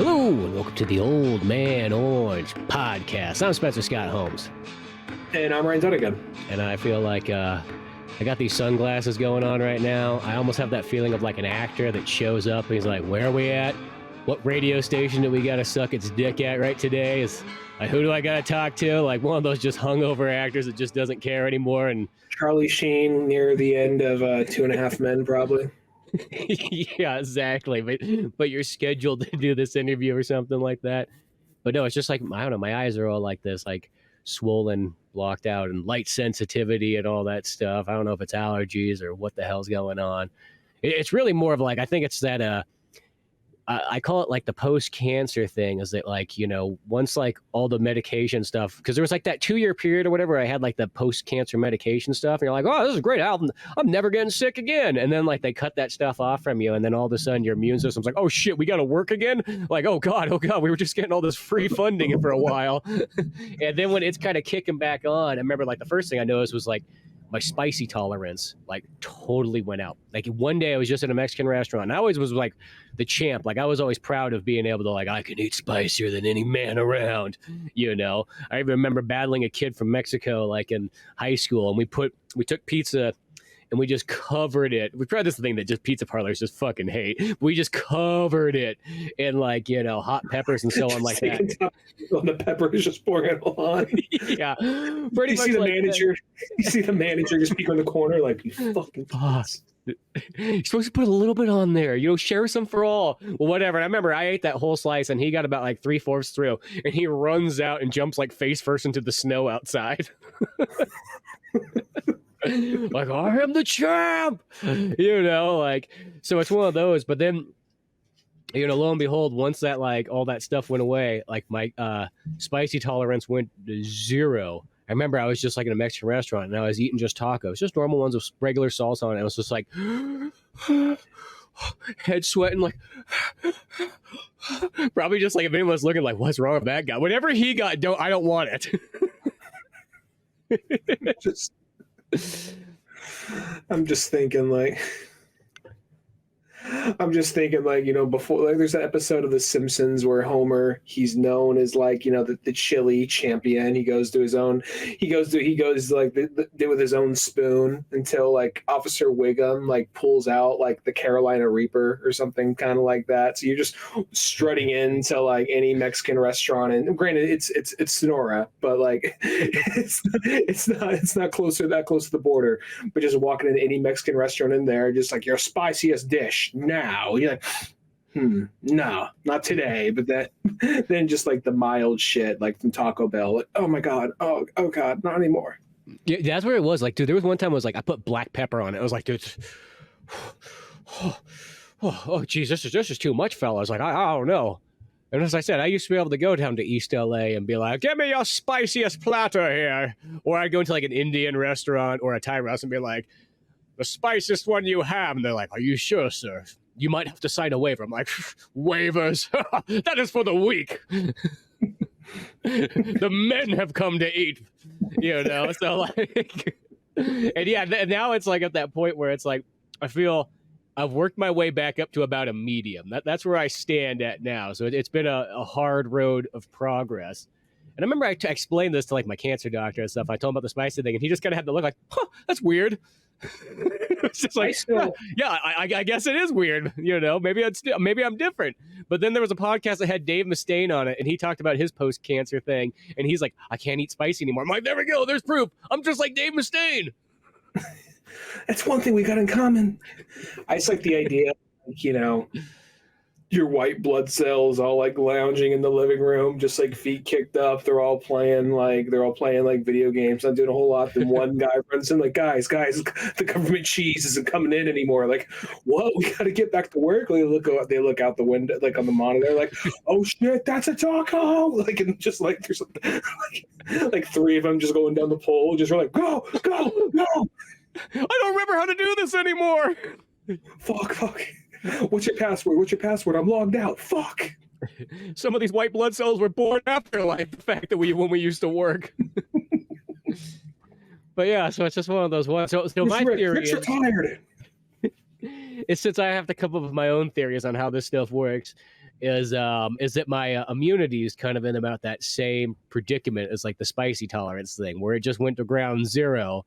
Hello, and welcome to the Old Man Orange Podcast. I'm Spencer Scott Holmes. And I'm Ryan Dunnigan. And I feel like I got these sunglasses going on right now. I almost have that feeling of like an actor that shows up and he's like, where are we at? What radio station do we got to suck its dick at right today? Is like, who do I got to talk to? Like one of those just hungover actors that just doesn't care anymore. And Charlie Sheen near the end of 2.5 Men, probably. Yeah, exactly. But you're scheduled to do this interview or something like that. But no, it's just like, I don't know, my eyes are all like this, like swollen, blocked out, and light sensitivity and all that stuff. I don't know if it's allergies or what the hell's going on. It's really more of like, I think it's that I call it like the post-cancer thing, is that like, you know, once like all the medication stuff, because there was like that 2-year period or whatever, I had like the post-cancer medication stuff, and you're like, oh, this is great, I'm never getting sick again. And then like they cut that stuff off from you, and then all of a sudden your immune system's like, oh shit, we got to work again? Like, oh god, we were just getting all this free funding for a while. And then when it's kind of kicking back on, I remember like the first thing I noticed was like my spicy tolerance like totally went out. Like one day I was just in a Mexican restaurant, and I always was like the champ. Like I was always proud of being able to like, I can eat spicier than any man around, you know. I even remember battling a kid from Mexico like in high school, and we took pizza and we just covered it. We tried this thing that just pizza parlors just fucking hate. We just covered it in like, you know, hot peppers and so on like that. On the peppers, just pouring it on. Yeah, pretty much. You see the manager just peek in the corner like, you fucking boss. You're supposed to put a little bit on there, you know, share some for all. Well, whatever. And I remember I ate that whole slice, and he got about like 3/4 through, and he runs out and jumps like face first into the snow outside. Like, I am the champ, you know, like, so it's one of those. But then, you know, lo and behold, once that like all that stuff went away, like my spicy tolerance went to 0. I remember I was just like in a Mexican restaurant, and I was eating just tacos, just normal ones with regular salsa on it. I was just like head sweating, like probably just like if anyone was looking like, what's wrong with that guy? Whatever he got, I don't want it. I'm just thinking like, you know, before, like, there's that episode of The Simpsons where Homer, he's known as like, you know, the chili champion. He goes with his own spoon until like Officer Wiggum like pulls out like the Carolina Reaper or something kind of like that. So you're just strutting into like any Mexican restaurant, and granted it's Sonora, but like it's not that close to the border. But just walking into any Mexican restaurant in there, just like, your spiciest dish now. You're like, no, not today. But then just like the mild shit, like from Taco Bell, like, oh my god, oh god, not anymore. Yeah, that's where it was. Like, dude, there was one time I was like, I put black pepper on it. I was like, dude, geez, this is too much, fellas. Like, I don't know. And as I said, I used to be able to go down to East LA and be like, give me your spiciest platter here. Or I'd go into like an Indian restaurant or a Thai restaurant and be like, the spiciest one you have. And they're like, are you sure, sir? You might have to sign a waiver. I'm like, waivers? That is for the weak. The men have come to eat, you know? So like, and yeah, now it's like at that point where it's like, I feel I've worked my way back up to about a medium. That's where I stand at now. So it's been a hard road of progress. And I remember I explained this to like my cancer doctor and stuff. I told him about the spicy thing, and he just kind of had to look like, that's weird. It's just like, I guess it is weird. You know, maybe I'm different. But then there was a podcast that had Dave Mustaine on it, and he talked about his post-cancer thing, and he's like, I can't eat spicy anymore. I'm like, there we go. There's proof. I'm just like Dave Mustaine. That's one thing we got in common. I just like the idea, like, you know, your white blood cells all like lounging in the living room, just like feet kicked up. They're all playing like video games, not doing a whole lot. Then one guy runs in like, guys, the government cheese isn't coming in anymore. Like, what? We got to get back to work. They look out the window, like on the monitor, like, oh shit, that's a taco. Like, and just like there's like 3 of them just going down the pole, just like, go. I don't remember how to do this anymore. Fuck. What's your password? I'm logged out. Fuck. Some of these white blood cells were born after like the fact that when we used to work. But yeah, so it's just one of those ones. So my theory is retired. It's since I have to come up with my own theories on how this stuff works, is that my immunity is kind of in about that same predicament as like the spicy tolerance thing, where it just went to ground zero,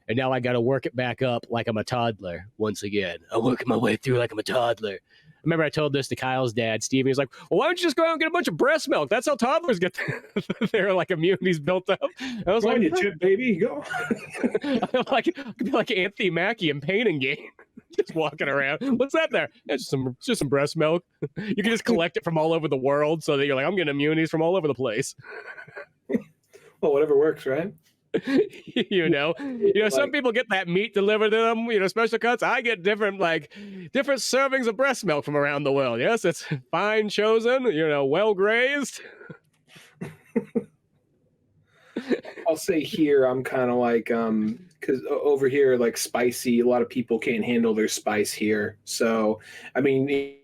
and now I got to work it back up like I'm a toddler once again. I'm working my way through like I'm a toddler. I remember I told this to Kyle's dad, Steve. He was like, "Well, why don't you just go out and get a bunch of breast milk? That's how toddlers get their like immunities built up." I was Go on, like, you chip baby, go. I'm like, I could be like Anthony Mackie in Pain and Gain, just walking around. What's that there? Yeah, just some breast milk. You can just collect it from all over the world, so that you're like, I'm getting immunities from all over the place. Well, whatever works, right? Some people get that meat delivered to them, special cuts. I get different servings of breast milk from around the world. Yes, it's fine chosen, well grazed. I'll say here I'm kind of like because over here, like spicy, a lot of people can't handle their spice here. So I mean,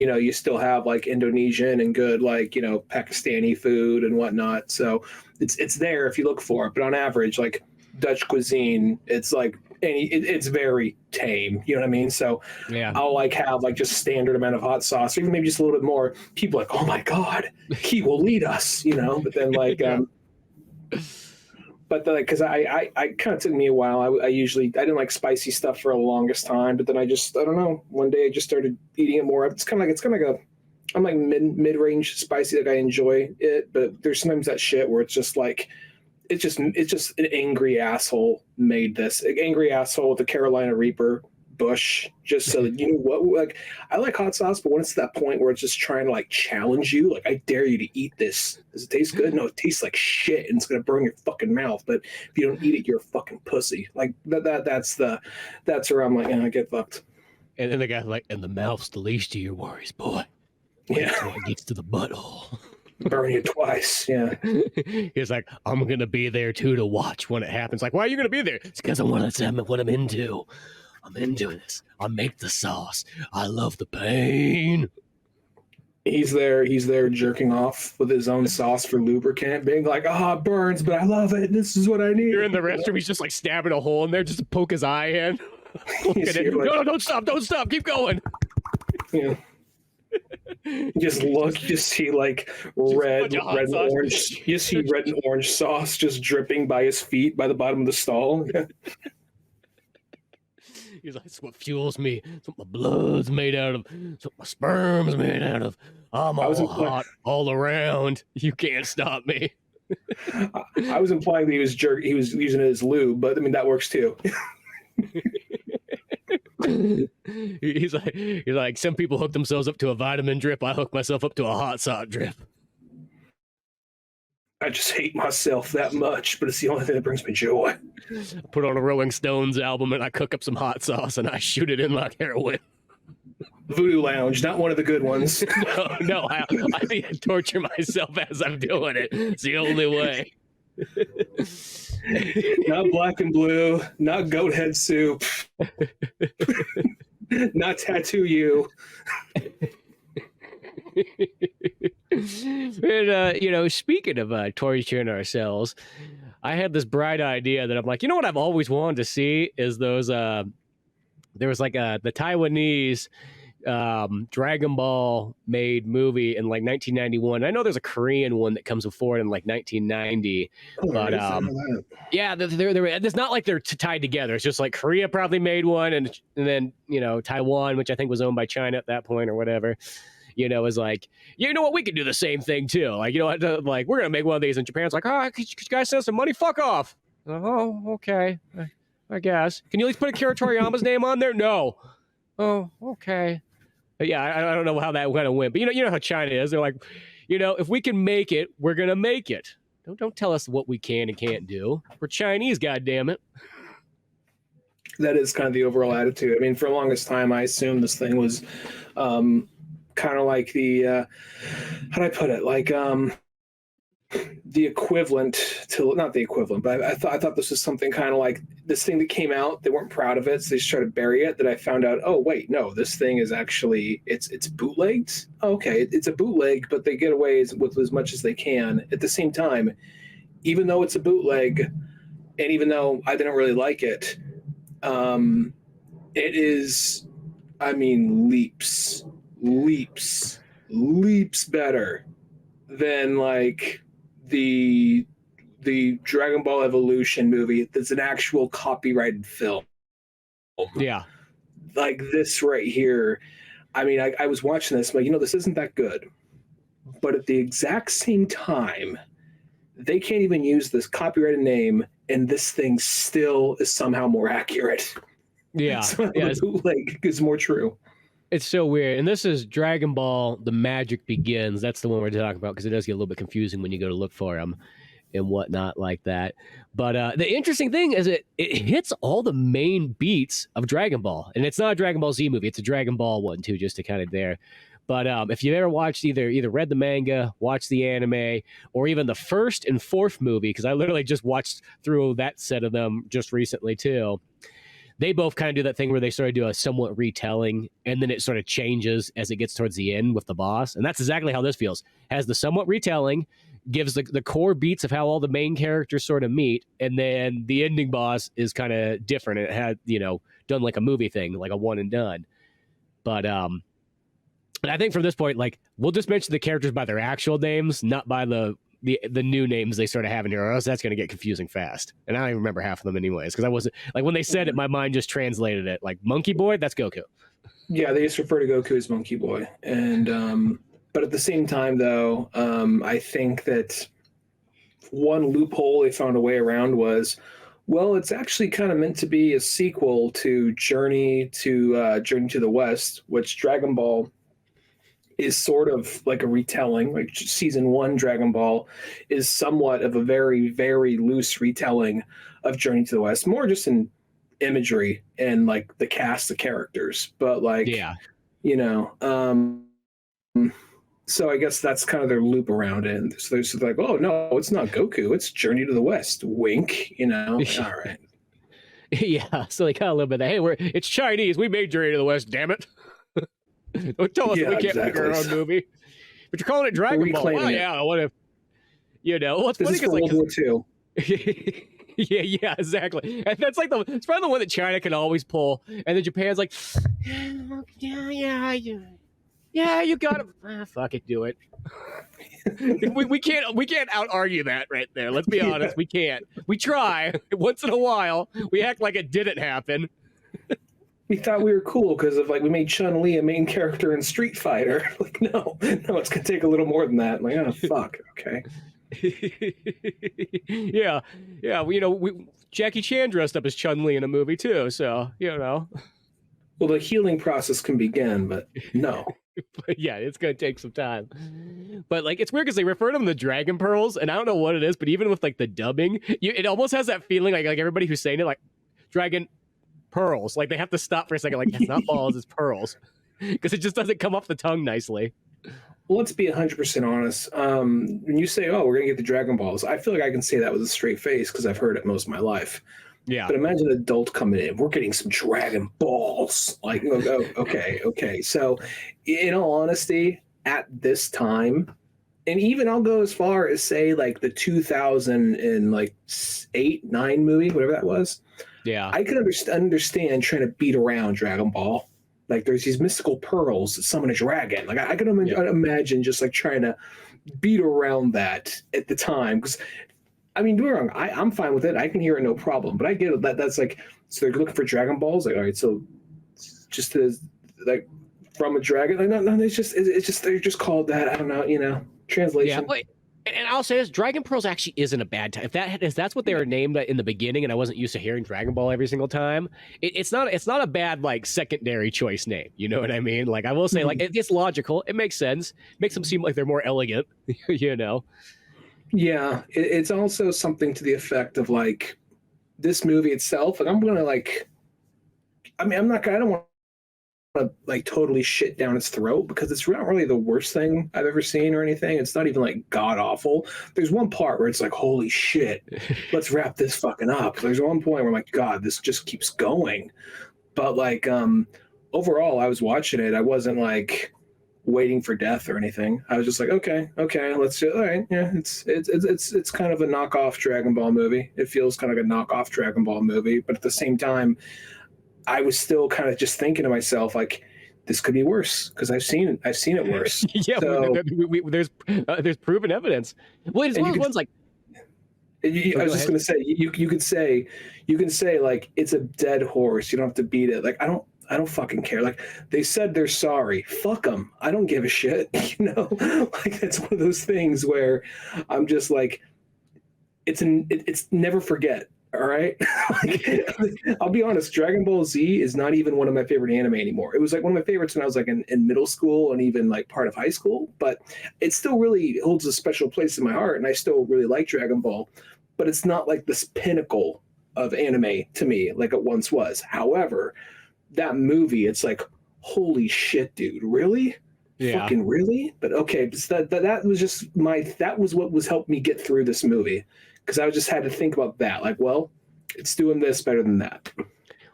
you still have like Indonesian and good like Pakistani food and whatnot. So it's there if you look for it. But on average, like Dutch cuisine, it's like it's very tame. You know what I mean? So yeah, I'll like have like just standard amount of hot sauce, or even maybe just a little bit more. People are like, oh my god, he will lead us, But then like but because I kind of took me a while. I didn't like spicy stuff for the longest time, but then I don't know. One day I just started eating it more. It's kind of like I'm like mid range spicy. Like I enjoy it, but there's sometimes that shit where it's just like it's just an angry asshole made this. An angry asshole with a Carolina Reaper bush, just so that like I like hot sauce, but when it's to that point where it's just trying to like challenge you, like I dare you to eat this. Does it taste good? No, it tastes like shit and it's gonna burn your fucking mouth. But if you don't eat it, you're a fucking pussy. Like that's where I'm like, I get fucked. And then the guy's like, and the mouth's the least of your worries, boy. Yeah, until it gets to the butthole. Burn you twice. Yeah. He's like, I'm gonna be there too to watch when it happens. Like, why are you gonna be there? It's because I want to what I'm into. I'm into this. I make the sauce. I love the pain. He's there jerking off with his own sauce for lubricant, being like, it burns, but I love it. This is what I need. You're in the restroom, he's just like stabbing a hole in there just to poke his eye in. No, don't stop, keep going. Yeah. Just see like red and orange. You see red and orange sauce just dripping by his feet by the bottom of the stall. He's like, it's what fuels me. It's what my blood's made out of. It's what my sperm's made out of. I'm all hot all around. You can't stop me. I was implying that he was using it as lube, but I mean that works too. He's like, some people hook themselves up to a vitamin drip. I hook myself up to a hot sauce drip. I just hate myself that much, but it's the only thing that brings me joy. I put on a Rolling Stones album and I cook up some hot sauce and I shoot it in like heroin. Voodoo Lounge, not one of the good ones. No, I torture myself as I'm doing it. It's the only way. Not black and blue, not goat head soup, not tattoo you. And, speaking of torturing ourselves, I had this bright idea that I'm like, what I've always wanted to see is those, there was like the Taiwanese Dragon Ball made movie in like 1991. I know there's a Korean one that comes before it in like 1990, but yeah, it's not like they're tied together. It's just like Korea probably made one, and then Taiwan, which I think was owned by China at that point or whatever. Is like, what, we could do the same thing too. Like, like we're gonna make one of these, and Japan's like, could you guys send some money? Fuck off. Oh, okay, I guess. Can you at least put Akira Toriyama's name on there? No. Oh, okay. But yeah, I don't know how that kind of went, but you know how China is. They're like, if we can make it, we're gonna make it. Don't tell us what we can and can't do. We're Chinese, goddammit. That is kind of the overall attitude. I mean, for the longest time, I assumed this thing was kind of like the how do I put it? Like the equivalent to, not the equivalent, but I thought this was something kind of like this thing that came out. They weren't proud of it, so they just tried to bury it. That I found out, oh wait, no, this thing is actually it's bootlegged. Okay, it's a bootleg, but they get away with as much as they can. At the same time, even though it's a bootleg, and even though I didn't really like it, it is, I mean, leaps leaps better than like the Dragon Ball Evolution movie that's an actual copyrighted film. Yeah. Like this right here. I mean, I was watching this, I'm like, this isn't that good. But at the exact same time, they can't even use this copyrighted name, and this thing still is somehow more accurate. Yeah. So Yeah. the bootleg is more true. It's so weird. And this is Dragon Ball The Magic Begins. That's the one we're talking about because it does get a little bit confusing when you go to look for them and whatnot like that. But the interesting thing is it hits all the main beats of Dragon Ball. And it's not a Dragon Ball Z movie. It's a Dragon Ball one, too, just to kind of there. But if you've ever watched either read the manga, watched the anime, or even the first and fourth movie, because I literally just watched through that set of them just recently, too. They both kind of do that thing where they sort of do a somewhat retelling, and then it sort of changes as it gets towards the end with the boss. And that's exactly how this feels. Has the somewhat retelling, gives the core beats of how all the main characters sort of meet, and then the ending boss is kind of different. It had, done like a movie thing, like a one and done. But I think from this point, like, we'll just mention the characters by their actual names, not by the new names they sort of have in here, or else that's going to get confusing fast. And I don't even remember half of them anyways, because I wasn't like when they said it, my mind just translated it like Monkey Boy. That's Goku. Yeah, they just refer to Goku as Monkey Boy, and but at the same time, though, I think that one loophole they found a way around was, well, it's actually kind of meant to be a sequel to Journey to the West, which Dragon Ball is sort of like a retelling. Like season 1 Dragon Ball is somewhat of a very, very loose retelling of Journey to the West, more just in imagery and like the cast of characters. But like, Yeah. So I guess that's kind of their loop around it. And so they're like, oh no, it's not Goku, it's Journey to the West. Wink, all right. Yeah. So they got a little bit of, hey, it's Chinese. We made Journey to the West, damn it. Don't tell us we can't make our own movie. But you're calling it Dragon Ball. Well, yeah, what if, what's this funny is for World War II. Yeah, exactly. And that's like it's probably the one that China can always pull. And then Japan's like, yeah, you got to, fuck it, do it. we can't out argue that right there. Let's be honest, we can't. We try once in a while. We act like it didn't happen. We thought we were cool because of like we made Chun-Li a main character in Street Fighter. Like no, it's gonna take a little more than that. I'm like, oh fuck, okay. Yeah. Jackie Chan dressed up as Chun-Li in a movie too, so Well, the healing process can begin, but no. But yeah, it's gonna take some time. But like, it's weird because they refer to them the Dragon Pearls, and I don't know what it is, but even with like the dubbing, it almost has that feeling like everybody who's saying it like Dragon Pearls. Like they have to stop for a second. Like that's not balls, it's pearls, because it just doesn't come off the tongue nicely. Well, let's be 100% honest. When you say, "Oh, we're gonna get the Dragon Balls," I feel like I can say that with a straight face because I've heard it most of my life. Yeah. But imagine an adult coming in. We're getting some Dragon Balls. Like, oh, okay. So, in all honesty, at this time, and even I'll go as far as say like the 2008, 9 movie, whatever that was. Yeah. I could understand trying to beat around Dragon Ball. Like there's these mystical pearls that summon a dragon. Like I could imagine just like trying to beat around that at the time. Because I mean, don't get me wrong, I'm fine with it. I can hear it no problem. But I get it. That's like, so they're looking for Dragon Balls. Like, all right, so just as like from a dragon. Like, no, it's just they're just called that. I don't know, translation. Yeah. And I'll say this: Dragon Pearls actually isn't a bad time. If that's what they were named in the beginning, and I wasn't used to hearing Dragon Ball every single time, it's not a bad like secondary choice name. You know what I mean? Like I will say, like it's logical. It makes sense. Makes them seem like they're more elegant. Yeah, it's also something to the effect of like this movie itself. Like I'm gonna like, I don't want to like totally shit down its throat because it's not really the worst thing I've ever seen or anything. It's not even like god awful. There's one part where it's like, holy shit, let's wrap this fucking up. There's one point where I'm like, God, this just keeps going. But like overall, I was watching it. I wasn't like waiting for death or anything. I was just like, okay, let's do it. All right, yeah, it's kind of a knockoff Dragon Ball movie. It feels kind of like a knockoff Dragon Ball movie, but at the same time, I was still kind of just thinking to myself, like, this could be worse because I've seen it worse. Yeah, So, there's proven evidence. Well, it's one of those ones like. I was just going to say, you can say like it's a dead horse. You don't have to beat it. Like I don't fucking care. Like they said they're sorry. Fuck them. I don't give a shit. You know, like it's one of those things where I'm just like, it's never forget. All right. Like, I'll be honest. Dragon Ball Z is not even one of my favorite anime anymore. It was like one of my favorites when I was like in middle school and even like part of high school, but it still really holds a special place in my heart. And I still really like Dragon Ball, but it's not like this pinnacle of anime to me like it once was. However, that movie, it's like, holy shit, dude, really? Yeah. Fucking really? But okay, that was just that was what was helped me get through this movie. Because I just had to think about that. Like, well, it's doing this better than that.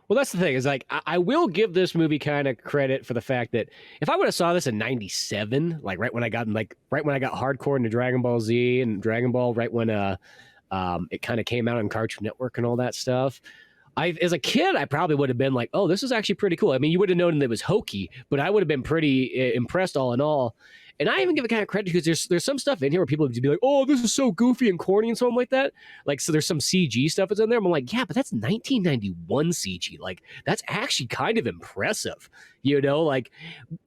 Well, that's the thing is like I will give this movie kind of credit for the fact that if I would have saw this in '97, like right when I got hardcore into Dragon Ball Z and Dragon Ball, right when it kind of came out on Cartoon Network and all that stuff. As a kid, I probably would have been like, "Oh, this is actually pretty cool." I mean, you would have known that it was hokey, but I would have been pretty impressed all in all. And I even give it kind of credit because there's some stuff in here where people would be like, "Oh, this is so goofy and corny and something like that." Like, so there's some CG stuff that's in there. I'm like, yeah, but that's 1991 CG. Like, that's actually kind of impressive. You know, like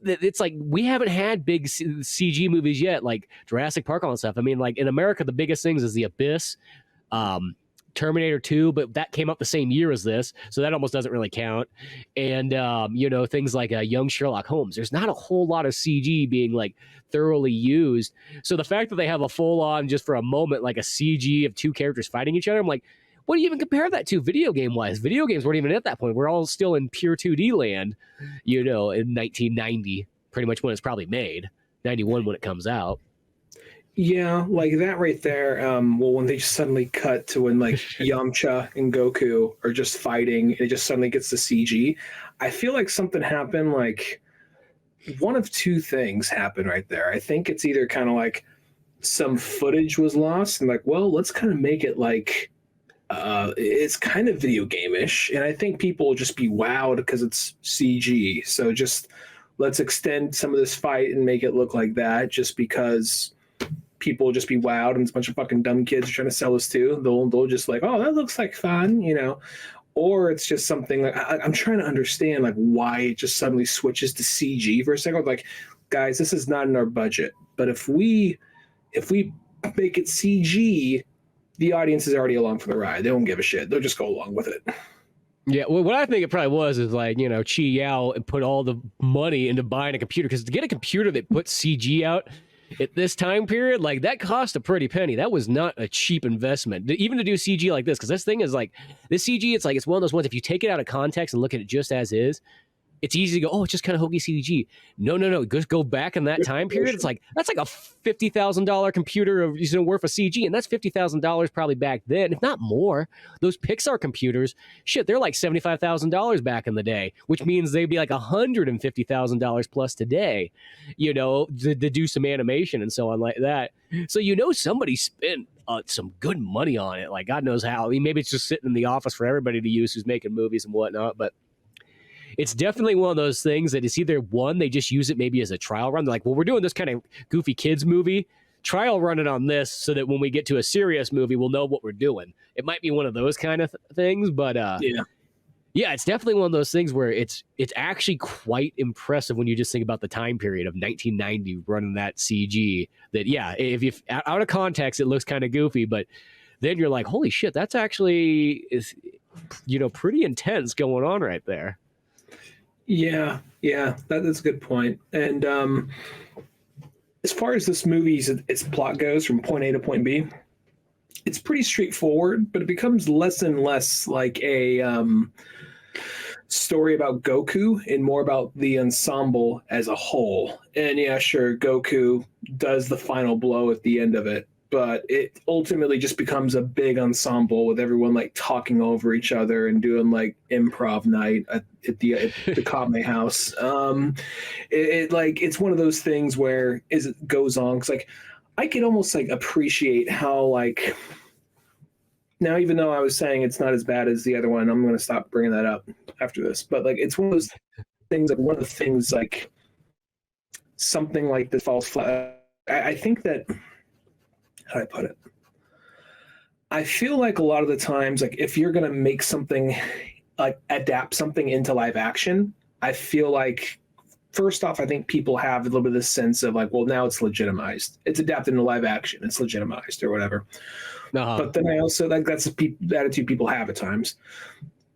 it's like we haven't had big CG movies yet, like Jurassic Park, all that stuff. I mean, like in America, the biggest things is The Abyss. Terminator 2, but that came out the same year as this, so that almost doesn't really count. And things like Young Sherlock Holmes. There's not a whole lot of CG being like thoroughly used. So the fact that they have a full on, just for a moment, like a CG of two characters fighting each other, I'm like, what do you even compare that to video game wise? Video games weren't even at that point. We're all still in pure 2D land, in 1990, pretty much when it's probably made. 91 when it comes out. Yeah, like that right there. When they just suddenly cut to when like Yamcha and Goku are just fighting, and it just suddenly gets the CG. I feel like something happened. Like one of two things happened right there. I think it's either kind of like some footage was lost, and like, well, let's kind of make it like it's kind of video game-ish, and I think people will just be wowed because it's CG. So just let's extend some of this fight and make it look like that, just because people will just be wowed and it's a bunch of fucking dumb kids trying to sell us too. They'll just like, oh, that looks like fun, or it's just something like I'm trying to understand like why it just suddenly switches to CG for a second. Like, guys, this is not in our budget, but if we make it CG, the audience is already along for the ride. They don't give a shit. They'll just go along with it. Yeah, well, what I think it probably was is like, Chi Yao and put all the money into buying a computer, because to get a computer that puts CG out at this time period, like that cost a pretty penny. That was not a cheap investment, even to do CG like this. Because this thing is like, this CG, it's one of those ones, if you take it out of context and look at it just as is, it's easy to go, oh, it's just kind of hokey CG. No. Just go back in that time period. It's like, that's like a $50,000 computer worth of CG. And that's $50,000 probably back then, if not more. Those Pixar computers, shit, they're like $75,000 back in the day, which means they'd be like $150,000 plus today, to do some animation and so on like that. So, somebody spent some good money on it. Like, God knows how. I mean, maybe it's just sitting in the office for everybody to use who's making movies and whatnot, but it's definitely one of those things that it's either one, they just use it maybe as a trial run. They're like, well, we're doing this kind of goofy kids movie, trial run it on this so that when we get to a serious movie, we'll know what we're doing. It might be one of those kind of things, but yeah, it's definitely one of those things where it's actually quite impressive when you just think about the time period of 1990 running that CG. That, yeah, if you out of context, it looks kind of goofy, but then you're like, holy shit, that's actually pretty intense going on right there. Yeah, that's a good point. And as far as this movie's its plot goes from point A to point B, it's pretty straightforward, but it becomes less and less like a story about Goku and more about the ensemble as a whole. And yeah, sure, Goku does the final blow at the end of it, but it ultimately just becomes a big ensemble with everyone like talking over each other and doing like improv night at the Kame house. It's one of those things where as it goes on, because like I can almost like appreciate how like, now even though I was saying it's not as bad as the other one, I'm going to stop bringing that up after this, but like it's one of those things, like one of the things, like something like this falls flat. I think that, how do I put it? I feel like a lot of the times, like if you're going to make something, like adapt something into live action, I feel like first off, I think people have a little bit of this sense of like, well, now it's legitimized. It's adapted into live action. It's legitimized or whatever. But then I also, like, that's the attitude people have at times.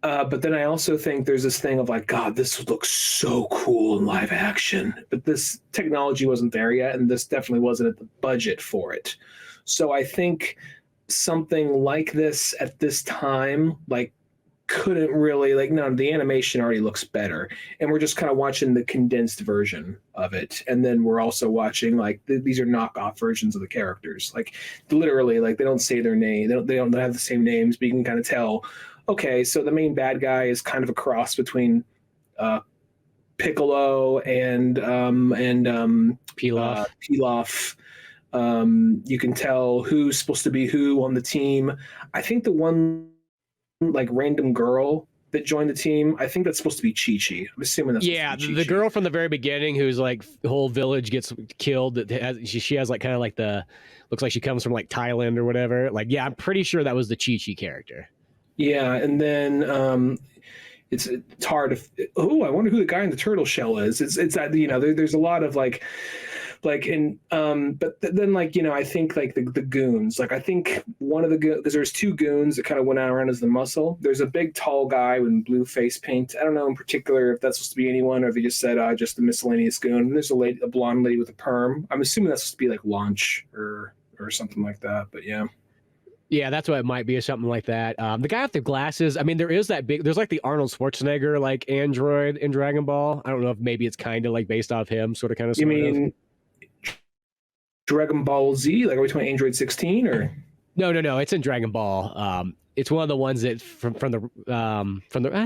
But then I also think there's this thing of like, God, this looks so cool in live action, but this technology wasn't there yet, and this definitely wasn't at the budget for it. So I think something like this at this time, like, couldn't really, like, no, the animation already looks better, and we're just kind of watching the condensed version of it, and then we're also watching like these are knockoff versions of the characters, like literally, like they don't say their name, they don't have the same names, but you can kind of tell, okay, so the main bad guy is kind of a cross between Piccolo and Pilaf. Pilaf. You can tell who's supposed to be who on the team. I think the one, like, random girl that joined the team, I think that's supposed to be Chi-Chi. I'm assuming that's the girl from the very beginning who's like the whole village gets killed. That has, she has like kind of like the, looks like she comes from like Thailand or whatever. Like, yeah, I'm pretty sure that was the Chi-Chi character. Yeah, and then it's hard to. Oh, I wonder who the guy in the turtle shell is. It's that, you know, there's a lot of like in but then, like, you know, I think like the goons, like I think one of the goons, because there's two goons that kind of went out around as the muscle. There's a big tall guy with blue face paint. I don't know in particular if that's supposed to be anyone or if they just said just a miscellaneous goon. And there's a blonde lady with a perm. I'm assuming that's supposed to be like Launch or something like that. But yeah. Yeah, that's what it might be, or something like that. The guy with the glasses, I mean, there's like the Arnold Schwarzenegger, like, android in Dragon Ball. I don't know if maybe it's kind of like based off him, sort of. You mean Dragon Ball Z? Like, are we talking Android 16 or? No, it's in Dragon Ball. It's one of the ones that from the I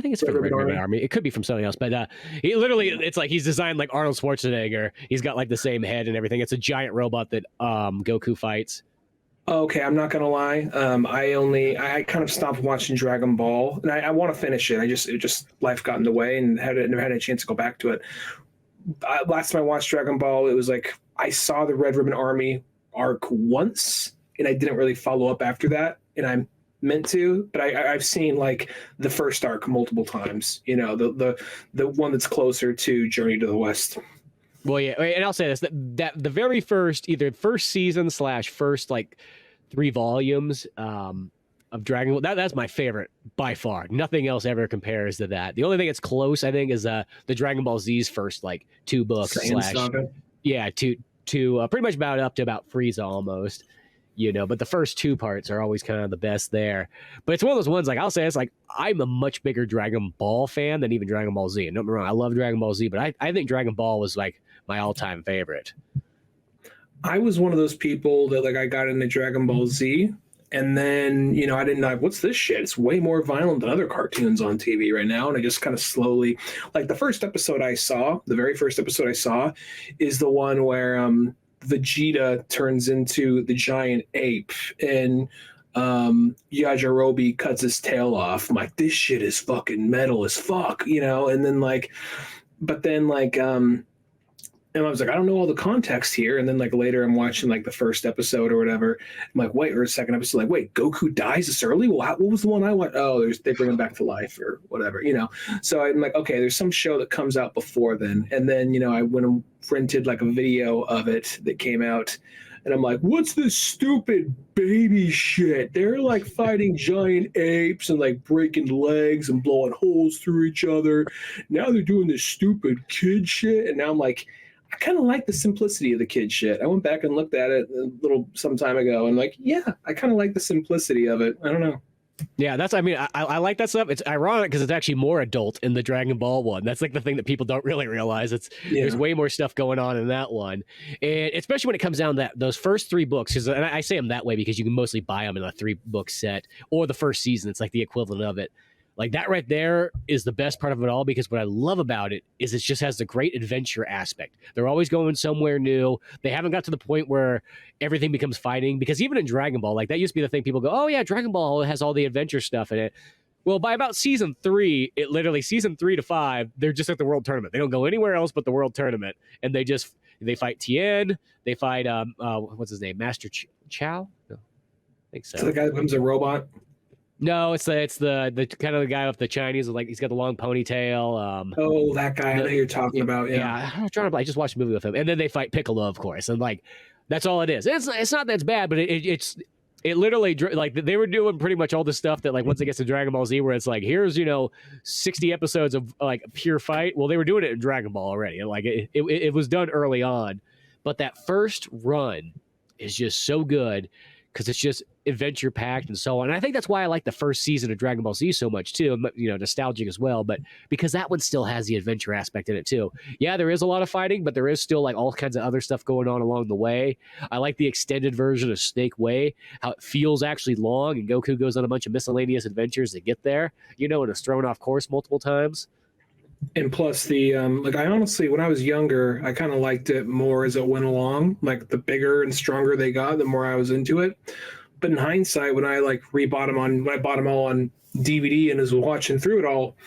think it's from the Red Ribbon Army. It could be from something else, but he literally, it's like he's designed like Arnold Schwarzenegger. He's got like the same head and everything. It's a giant robot that Goku fights. Okay, I'm not gonna lie. I kind of stopped watching Dragon Ball, and I want to finish it. It just life got in the way, and never had a chance to go back to it. Last time I watched Dragon Ball, it was like I saw the Red Ribbon Army arc once, and I didn't really follow up after that, and I meant to, but I've seen like the first arc multiple times. You know, the one that's closer to Journey to the West. Well, yeah, and I'll say this: that the very first, either first season / first like 3 volumes of Dragon Ball, that's my favorite by far. Nothing else ever compares to that. The only thing that's close, I think, is the Dragon Ball Z's first like 2 books / yeah, to pretty much about up to about Frieza almost. You know, but the first 2 parts are always kind of the best there. But it's one of those ones, like, I'll say, it's like I'm a much bigger Dragon Ball fan than even Dragon Ball Z. And don't get me wrong, I love Dragon Ball Z, but I think Dragon Ball was like my all-time favorite. I was one of those people that, like, I got into Dragon Ball Z, and then, you know, I didn't know, what's this shit? It's way more violent than other cartoons on TV right now. And I just kind of slowly, like, the very first episode I saw is the one where Vegeta turns into the giant ape, and Yajirobe cuts his tail off. I'm like, this shit is fucking metal as fuck, you know? And then, like, but then, like, and I was like, I don't know all the context here. And then, like, later I'm watching like the first episode or whatever. I'm like, wait, or a second episode, like, wait, Goku dies this early? Well, what was the one I watched? Oh, they bring him back to life or whatever, you know? So I'm like, okay, there's some show that comes out before then. And then, you know, I went and rented like a video of it that came out. And I'm like, what's this stupid baby shit? They're like fighting giant apes and like breaking legs and blowing holes through each other. Now they're doing this stupid kid shit. And now I'm like, I kind of like the simplicity of the kid shit. I went back and looked at it some time ago, and like, yeah, I kind of like the simplicity of it. I don't know. Yeah, I like that stuff. It's ironic because it's actually more adult in the Dragon Ball one. That's like the thing that people don't really realize. There's way more stuff going on in that one, and especially when it comes down to those first 3 books. Because I say them that way because you can mostly buy them in a 3-book set or the first season. It's like the equivalent of it. Like, that right there is the best part of it all, because what I love about it is it just has the great adventure aspect. They're always going somewhere new. They haven't got to the point where everything becomes fighting, because even in Dragon Ball, like, that used to be the thing people go, oh yeah, Dragon Ball has all the adventure stuff in it. Well, by about season 3, season 3 to 5, they're just at the world tournament. They don't go anywhere else but the world tournament, and they fight Tien. They fight what's his name, Master Chow? No, I think so. So the guy that becomes a robot. No, it's the kind of the guy with the Chinese, like he's got the long ponytail. Oh, that guy I know you're talking about. Yeah, I just watched a movie with him, and then they fight Piccolo, of course, and like that's all it is. It's not that bad, but it literally, like, they were doing pretty much all the stuff that, like, once it gets to Dragon Ball Z, where it's like, here's 60 episodes of like pure fight. Well, they were doing it in Dragon Ball already, and like it was done early on, but that first run is just so good because it's just adventure packed and so on. And I think that's why I like the first season of Dragon Ball Z so much too. Nostalgic as well, but because that one still has the adventure aspect in it too. Yeah, there is a lot of fighting, but there is still like all kinds of other stuff going on along the way. I like the extended version of Snake Way, how it feels actually long, and Goku goes on a bunch of miscellaneous adventures to get there, and is thrown off course multiple times. And plus I honestly, when I was younger, I kind of liked it more as it went along. Like the bigger and stronger they got, the more I was into it. But in hindsight, when I bought them all on DVD and was watching through it all,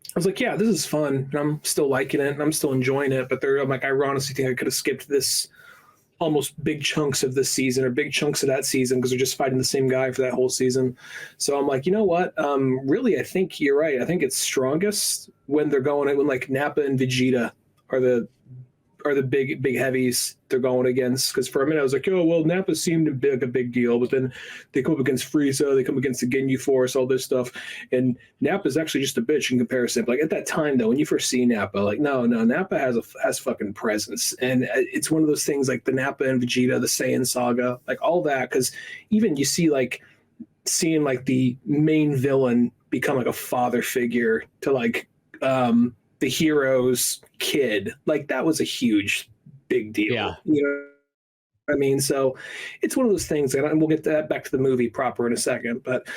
I was like, yeah, this is fun. And I'm still liking it and I'm still enjoying it. But I honestly think I could have skipped this almost big chunks of this season or big chunks of that season because they're just fighting the same guy for that whole season. So I'm like, you know what? Really, I think you're right. I think it's strongest when like Nappa and Vegeta are the big heavies they're going against. Because for a minute I was like, oh well, Nappa seemed like a big deal, but then they come up against Frieza, they come against the Ginyu Force, all this stuff, and Nappa's actually just a bitch in comparison. But like at that time though, when you first see Nappa, like no, Nappa has fucking presence, and it's one of those things like the Nappa and Vegeta, the Saiyan saga, like all that. Because even you see seeing the main villain become like a father figure to the hero's kid, like that was a huge big deal. Yeah. I mean, so it's one of those things, and we'll get that back to the movie proper in a second, but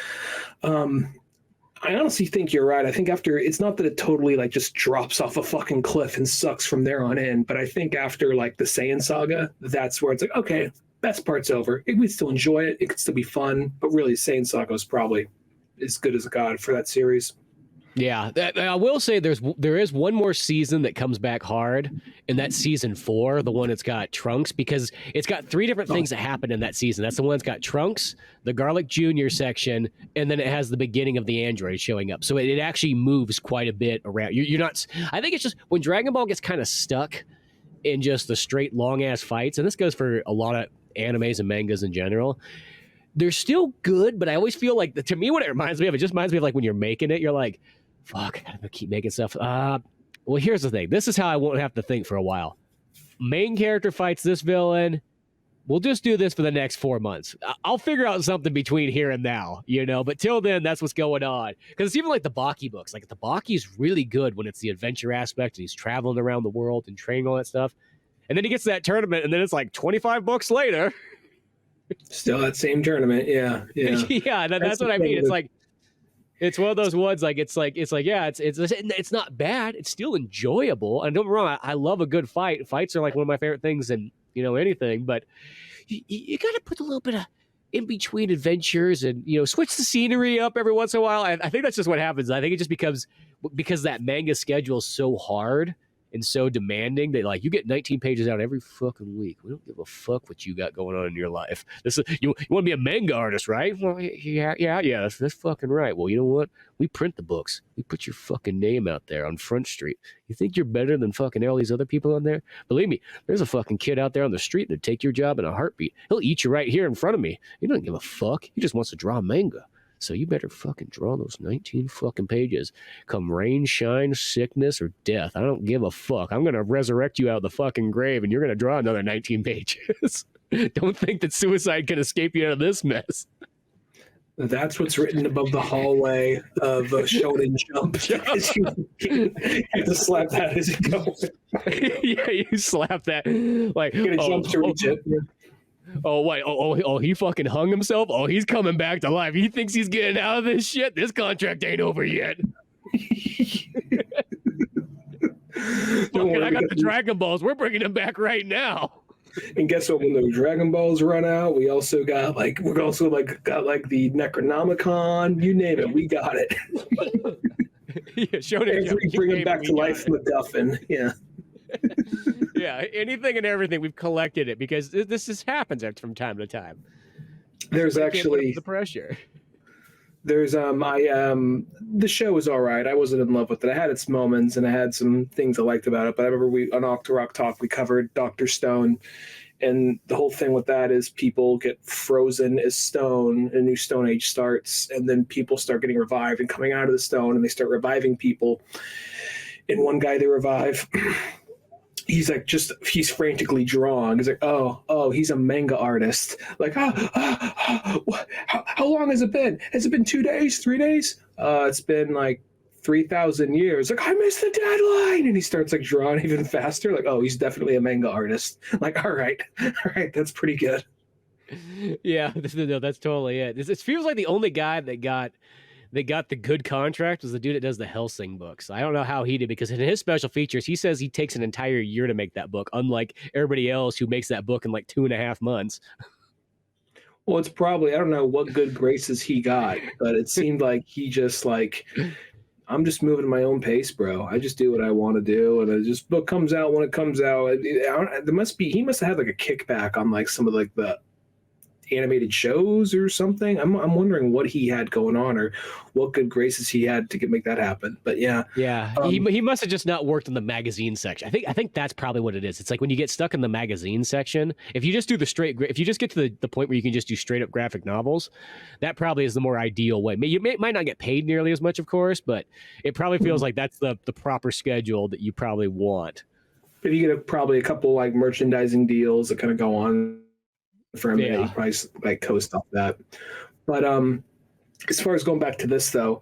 I honestly think you're right. I think after, it's not that it totally just drops off a fucking cliff and sucks from there on in, but I think after the Saiyan saga, that's where it's like, okay, best part's over. We still enjoy it. It could still be fun, but really Saiyan saga is probably as good as God for that series. Yeah, I will say there is one more season that comes back hard, and that's season 4, the one that's got Trunks, because it's got 3 different things that happen in that season. That's the one that's got Trunks, the Garlic Jr. section, and then it has the beginning of the android showing up. So it actually moves quite a bit around. You're not. I think it's just when Dragon Ball gets kind of stuck in just the straight long ass fights, and this goes for a lot of animes and mangas in general. They're still good, but I always feel like, to me, what it reminds me of, it just reminds me of when you're making it, you're like, fuck, I gotta keep making stuff. Well, here's the thing. This is how I won't have to think for a while. Main character fights this villain. We'll just do this for the next 4 months. I'll figure out something between here and now, But till then, that's what's going on. Because it's even like the Baki books. Like the Baki's really good when it's the adventure aspect and he's traveling around the world and training all that stuff. And then he gets to that tournament, and then it's like 25 books later. Still that same tournament, yeah. Yeah, that's what I mean. It's like, it's one of those ones, yeah, it's not bad. It's still enjoyable. And don't get me wrong, I love a good fight. Fights are like one of my favorite things in, anything. But you got to put a little bit of in between adventures and, switch the scenery up every once in a while. I think that's just what happens. I think it just becomes, because that manga schedule is so hard and so demanding that you get 19 pages out every fucking week. We don't give a fuck what you got going on in your life. This is you want to be a manga artist, right? Well, yeah, that's fucking right. Well, you know what? We print the books. We put your fucking name out there on Front Street. You think you're better than fucking all these other people on there? Believe me, there's a fucking kid out there on the street that'd take your job in a heartbeat. He'll eat you right here in front of me. He doesn't give a fuck. He just wants to draw manga. So you better fucking draw those 19 fucking pages. Come rain, shine, sickness, or death. I don't give a fuck. I'm going to resurrect you out of the fucking grave, and you're going to draw another 19 pages. Don't think that suicide can escape you out of this mess. That's what's written above the hallway of Shonen Jump. You have to slap that as you go. Yeah, you slap that. Like, you're going to jump to reach it. Oh, wait. Oh, he fucking hung himself? Oh, he's coming back to life. He thinks he's getting out of this shit? This contract ain't over yet. Fucking, I got the Dragon Balls. We're bringing him back right now. And guess what? When the Dragon Balls run out, we also got like the Necronomicon. You name it, we got it. Yeah, Shonen Jump. We bring them back to life, MacGuffin. Yeah. Yeah, anything and everything. We've collected it because this just happens from time to time. There's actually the pressure. There's the show was all right. I wasn't in love with it. I had its moments and I had some things I liked about it. But I remember on Octorok Talk we covered Dr. Stone, and the whole thing with that is people get frozen as stone, a new Stone Age starts, and then people start getting revived and coming out of the stone, and they start reviving people. And one guy they revive. He's frantically drawing. He's like, oh, he's a manga artist. Like, how long has it been? Has it been 2 days, 3 days? It's been like 3,000 years. Like, I missed the deadline. And he starts like drawing even faster. Like, oh, he's definitely a manga artist. Like, all right, that's pretty good. Yeah, no, that's totally it. It feels like the only guy that got the good contract was the dude that does the Hellsing books. I don't know how he did, because in his special features, he says he takes an entire year to make that book, unlike everybody else who makes that book in like 2.5 months. Well, it's probably, I don't know what good graces he got, but it seemed like he just like, I'm just moving at my own pace, bro. I just do what I want to do, and book comes out when it comes out. He must have had like a kickback on like some of like the animated shows or something. I'm wondering what he had going on or what good graces he had to make that happen. But yeah, he must have just not worked in the magazine section. I think that's probably what it is. It's like when you get stuck in the magazine section, if you just do if you just get to the point where you can just do straight up graphic novels, that probably is the more ideal way. You might not get paid nearly as much, of course, but it probably feels like that's the proper schedule that you probably want. But you get probably a couple like merchandising deals that kind of go on for a minute. You probably like coast off that. But as far as going back to this though,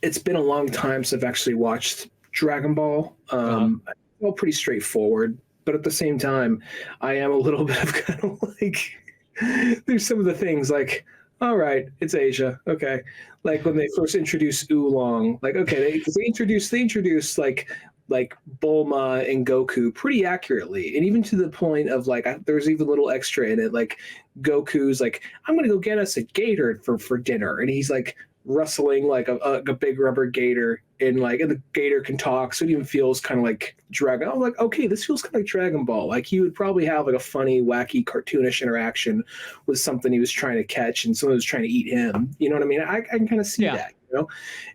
it's been a long time since I've actually watched Dragon Ball. Well, pretty straightforward, but at the same time, I am a little bit of kind of like there's some of the things like, all right, it's Asia, okay. Like when they first introduced Oolong, like okay, they introduced like Bulma and Goku pretty accurately, and even to the point of like there's even a little extra in it, like Goku's like, I'm gonna go get us a gator for dinner, and he's like rustling like a big rubber gator, and the gator can talk, so it even feels kind of like Dragon. I'm like, okay, this feels kind of like Dragon Ball. Like he would probably have like a funny, wacky, cartoonish interaction with something he was trying to catch, and someone was trying to eat him. You know what I mean? I can kind of see that. You know?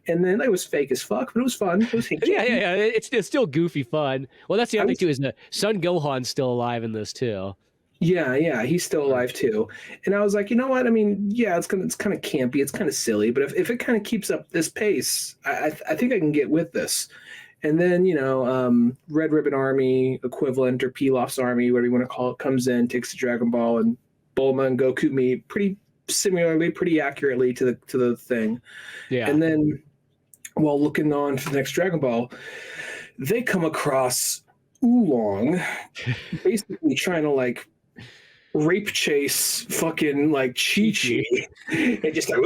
And then it was fake as fuck, but it was fun. It was yeah. It's still goofy fun. Well, that's the other thing too, is that Son Gohan's still alive in this too. Yeah, he's still alive too. And I was like, you know what? I mean, yeah, it's kind of campy, it's kind of silly, but if it kind of keeps up this pace, I think I can get with this. And then Red Ribbon Army equivalent, or Pilaf's army, whatever you want to call it, comes in, takes the Dragon Ball, and Bulma and Goku meet pretty similarly, pretty accurately to the thing. Yeah. And then while looking on for the next Dragon Ball, they come across Oolong basically trying to like rape chase fucking like Chi-Chi and just like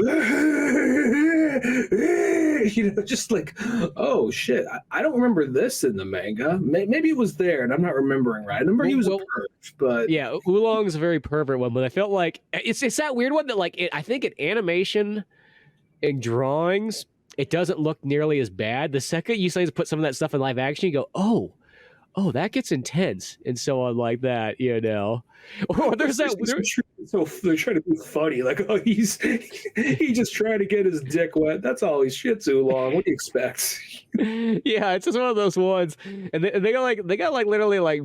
just like, oh shit, I don't remember this in the manga. Maybe it was there and I'm not remembering right. I remember he was a perv, but yeah, Oolong's a very pervert one, but I felt like it's that weird one that like I think in animation and drawings it doesn't look nearly as bad. The second you put some of that stuff in live action, you go, oh, that gets intense and so on like that, Or there's that. So they're trying to be funny, like, oh, he's just trying to get his dick wet. That's all he's shit too long. What do you expect? Yeah, it's just one of those ones, and they got literally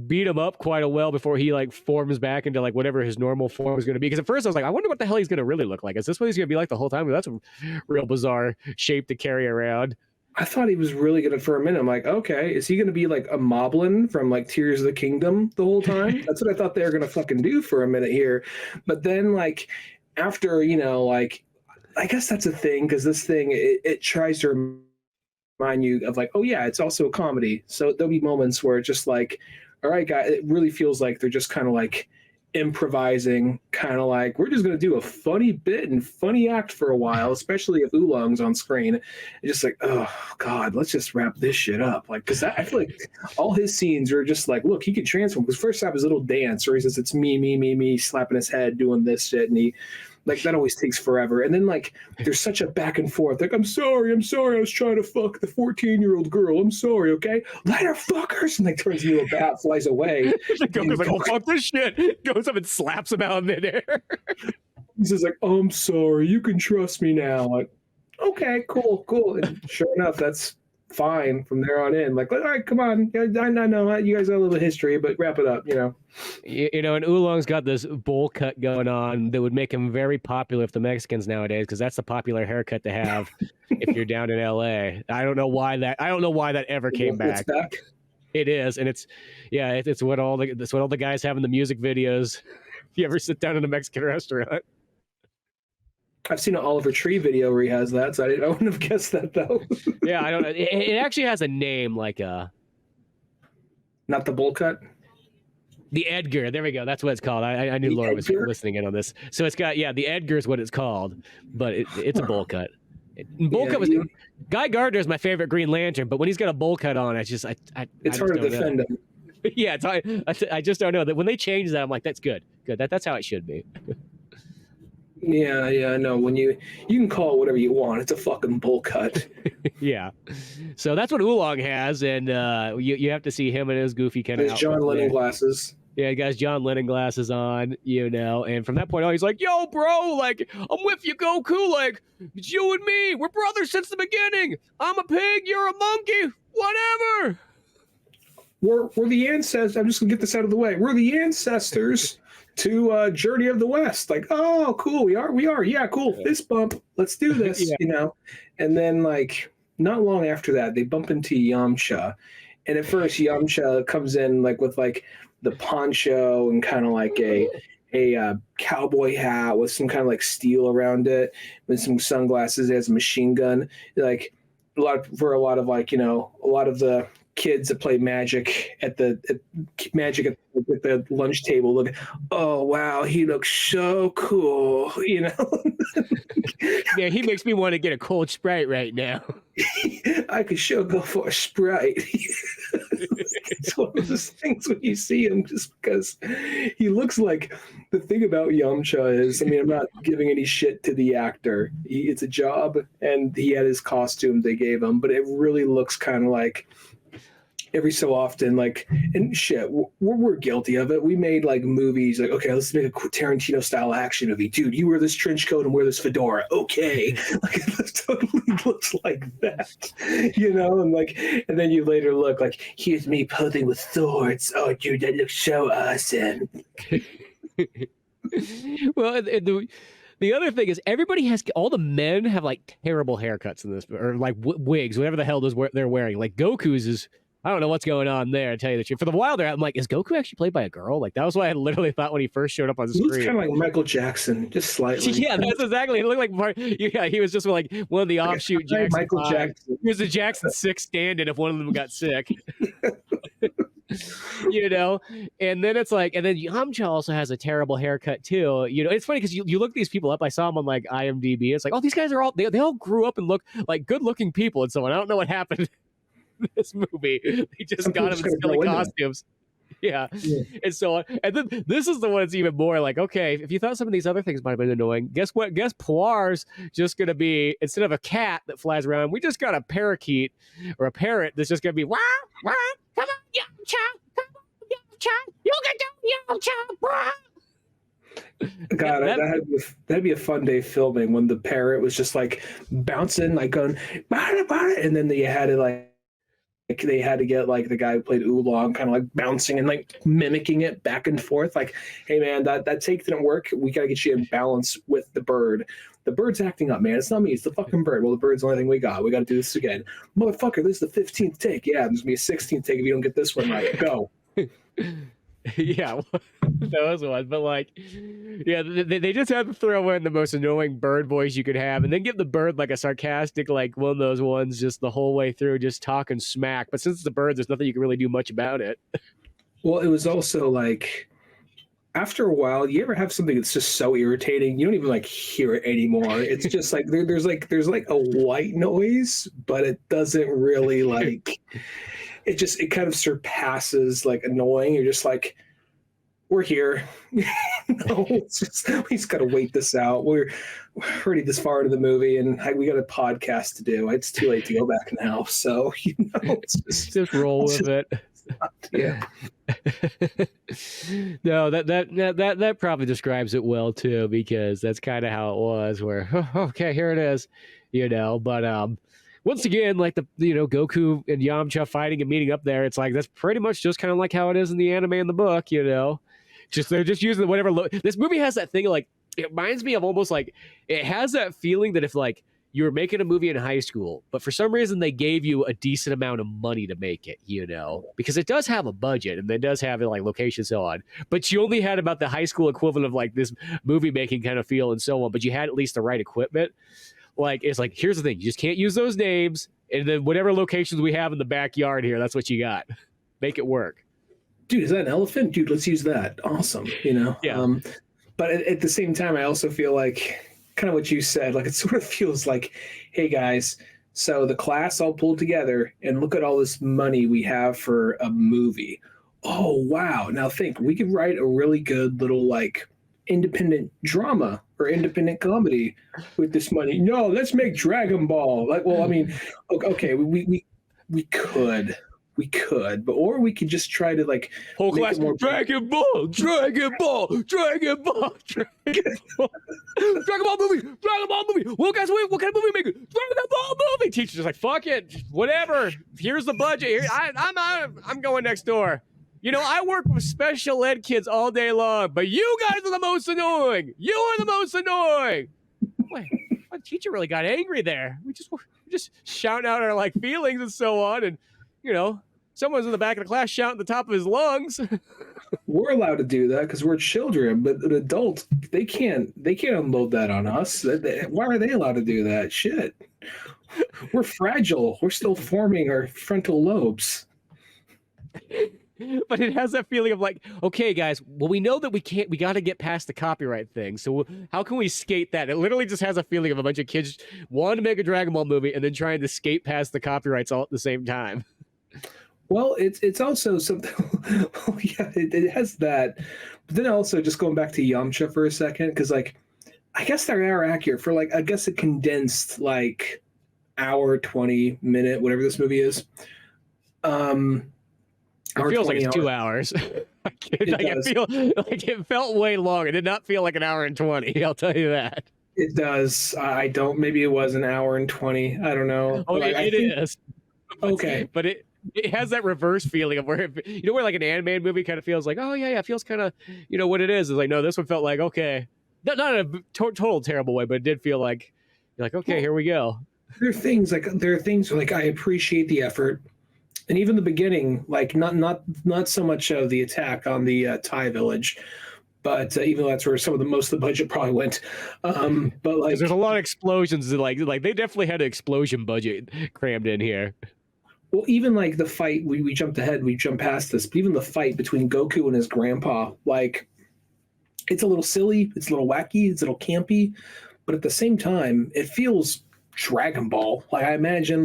beat him up quite a while before he like forms back into like whatever his normal form is going to be. Because at first I was like, I wonder what the hell he's going to really look like. Is this what he's going to be like the whole time? That's a real bizarre shape to carry around. I thought he was really good for a minute. I'm like, okay, is he going to be like a Moblin from like Tears of the Kingdom the whole time? That's what I thought they were going to fucking do for a minute here. But then like after, like, I guess that's a thing, because this thing, it tries to remind you of like, oh yeah, it's also a comedy. So there'll be moments where it's just like, all right, guys, it really feels like they're just kind of like improvising, kind of like we're just going to do a funny bit and funny act for a while, especially if Oolong's on screen. And just like, oh God, let's just wrap this shit up. Like, because I feel like all his scenes are just like, look, he can transform. Because first half his little dance where he says it's me, slapping his head, doing this shit, and he. Like, that always takes forever. And then, like, there's such a back and forth. Like, I'm sorry. I was trying to fuck the 14-year-old girl. I'm sorry, okay? Let her fuckers. And, like, turns into a bat, flies away. The Goku's like, oh, fuck this shit. Goes up and slaps him out in midair. He's just like, oh, I'm sorry. You can trust me now. Like, okay, cool. And sure enough, that's fine from there on in. Like, all right, come on. I know you guys have a little history, but wrap it up, You know, and Oolong's got this bowl cut going on that would make him very popular with the Mexicans nowadays, because that's the popular haircut to have if you're down in LA. I don't know why that ever came back. It is, and it's what all the guys have in the music videos. If you ever sit down in a Mexican restaurant. I've seen an Oliver Tree video where he has that, so I wouldn't have guessed that though. Yeah, I don't know. It actually has a name, like not the bowl cut. The Edgar. There we go. That's what it's called. I knew Laura was listening in on this. So it's got the Edgar is what it's called, but it's a bowl cut. Guy Gardner is my favorite Green Lantern, but when he's got a bowl cut on, it's hard to defend him. Yeah, I just don't know that when they change that. I'm like, that's good. That's how it should be. Yeah, no. When you can call it whatever you want, it's a fucking bowl cut. Yeah, so that's what Oolong has, and you have to see him in his goofy kind of. His John Lennon glasses. Yeah, he got John Lennon glasses on, and from that point on, he's like, "Yo, bro, like I'm with you, Goku. Like it's you and me. We're brothers since the beginning. I'm a pig, you're a monkey. Whatever." We're the ancestors. I'm just gonna get this out of the way. We're the ancestors to Journey of the West. Like, oh, cool. We are. Yeah, cool. Fist bump. Let's do this. And then like not long after that, they bump into Yamcha, and at first Yamcha comes in like with like the poncho and kind of like a cowboy hat with some kind of like steel around it, with some sunglasses. He has a machine gun. Like a lot of the kids that play Magic at the lunch table look, oh wow, he looks so cool, Yeah, he makes me want to get a cold Sprite right now. I could sure go for a Sprite. It's one of those things when you see him, just because he looks like. The thing about Yamcha is, I'm not giving any shit to the actor. It's a job, and he had his costume they gave him, but it really looks kind of like. Every so often, like, and shit, we're guilty of it. We made like movies, like, okay, let's make a Tarantino style action movie. Dude, you wear this trench coat and wear this fedora. Okay, like it totally looks like that, and then you later look like, here's me posing with swords. Oh, dude, that looks so awesome. Well, the other thing is all the men have like terrible haircuts in this, or like wigs, whatever the hell they're wearing. Like Goku's is. I don't know what's going on there, to tell you the truth. For the while there, I'm like, is Goku actually played by a girl? Like, that was what I literally thought when he first showed up on the screen. He looks kind of like Michael Jackson, just slightly. Yeah, that's exactly. It looked like he was just like one of the offshoot Jackson. Michael Jackson. He was a Jackson 6 stand-in if one of them got sick. And then it's like, and then Yamcha also has a terrible haircut too. It's funny because you look these people up. I saw them on like IMDb. It's like, oh, these guys are all they all grew up and look like good-looking people. And so I don't know what happened. This movie, they just got him in silly costumes. Yeah. And so on. And then this is the one that's even more like, okay, if you thought some of these other things might have been annoying, guess what? Guess Poir's just gonna be, instead of a cat that flies around, we just got a parakeet or a parrot that's just gonna be wah, wah, come on, Yamcha, you get down, Yamcha, God, that'd be a fun day filming when the parrot was just like bouncing, like going, bada, bada, and then they had it like they had to get like the guy who played Oolong kind of like bouncing and like mimicking it back and forth. Like, hey man, that take didn't work. We gotta get you in balance with the bird. The bird's acting up, man. It's not me. It's the fucking bird. Well, the bird's the only thing we got. We got to do this again, motherfucker. This is the 15th take. Yeah, there's gonna be a 16th take if you don't get this one right. Go. Yeah, those ones. But like, yeah, they just have to throw in the most annoying bird voice you could have, and then give the bird like a sarcastic, like one of those ones, just the whole way through, just talking smack. But since it's the bird, there's nothing you can really do much about it. Well, it was also like after a while, you ever have something that's just so irritating, you don't even like hear it anymore. It's just like there's like a white noise, but it doesn't really like it kind of surpasses like annoying. You're just like, we're here. No, it's just, we just got to wait this out. We're already this far into the movie, and we got a podcast to do. It's too late to go back now. So, it's just roll with it. Yeah. No, that probably describes it well too, because that's kind of how it was. Where okay, here it is, But once again, like the Goku and Yamcha fighting and meeting up there, it's like that's pretty much just kind of like how it is in the anime and the book, Just they're just using whatever. This movie has that thing like it reminds me of almost like it has that feeling that if like you were making a movie in high school, but for some reason they gave you a decent amount of money to make it, because it does have a budget and it does have like locations and so on, but you only had about the high school equivalent of like this movie making kind of feel and so on, but you had at least the right equipment. Like, it's like, here's the thing, you just can't use those names, and then whatever locations we have in the backyard here, that's what you got. Make it work. Dude, is that an elephant? Dude, let's use that. Awesome, Yeah. But at the same time, I also feel like kind of what you said, like it sort of feels like, hey guys, so the class all pulled together and look at all this money we have for a movie. Oh, wow. Now think, we could write a really good little like independent drama or independent comedy with this money. No, let's make Dragon Ball. Like, well, I mean, okay, we could. We could, or we could just try to like whole class more Dragon Ball, Dragon Ball, Dragon Ball, Dragon Ball, Dragon Ball movie. Well, guys, wait, what kind of movie make it? Dragon Ball movie. Teacher's just like, fuck it, whatever. Here's the budget. Here, I'm going next door. I work with special ed kids all day long, but you guys are the most annoying. You are the most annoying. Wait, the teacher really got angry there. We're just shouting out our like feelings and so on, and someone's in the back of the class shouting at the top of his lungs. We're allowed to do that because we're children, but an adult, they can't unload that on us. Why are they allowed to do that? Shit. We're fragile. We're still forming our frontal lobes. But it has that feeling of like, okay, guys, well, we know that we got to get past the copyright thing. So how can we skate that? It literally just has a feeling of a bunch of kids wanting to make a Dragon Ball movie and then trying to skate past the copyrights all at the same time. Well, it's also something. Well, yeah, it has that. But then also just going back to Yamcha for a second, because like, I guess they are accurate for like, I guess a condensed like hour 20-minute whatever this movie is. It feels like it's 2 hours. It felt way long. It did not feel like an hour and 20. I'll tell you that. It does. I don't. Maybe it was an hour and 20. I don't know. Oh, it is. Okay, but it has that reverse feeling of where where like an animated movie kind of feels like, oh yeah, it feels kind of what it is. It's like, no, this one felt like, okay, not in a total terrible way, but it did feel like you're like, okay, here we go. There are things like I appreciate the effort. And even the beginning, like not so much of the attack on the Thai village, but even though that's where some of the most of the budget probably went. But like, there's a lot of explosions. Like they definitely had an explosion budget crammed in here. Well, even like the fight, we jumped ahead, we jumped past this. But even the fight between Goku and his grandpa, like, it's a little silly, it's a little wacky, it's a little campy, but at the same time, it feels Dragon Ball. Like I imagine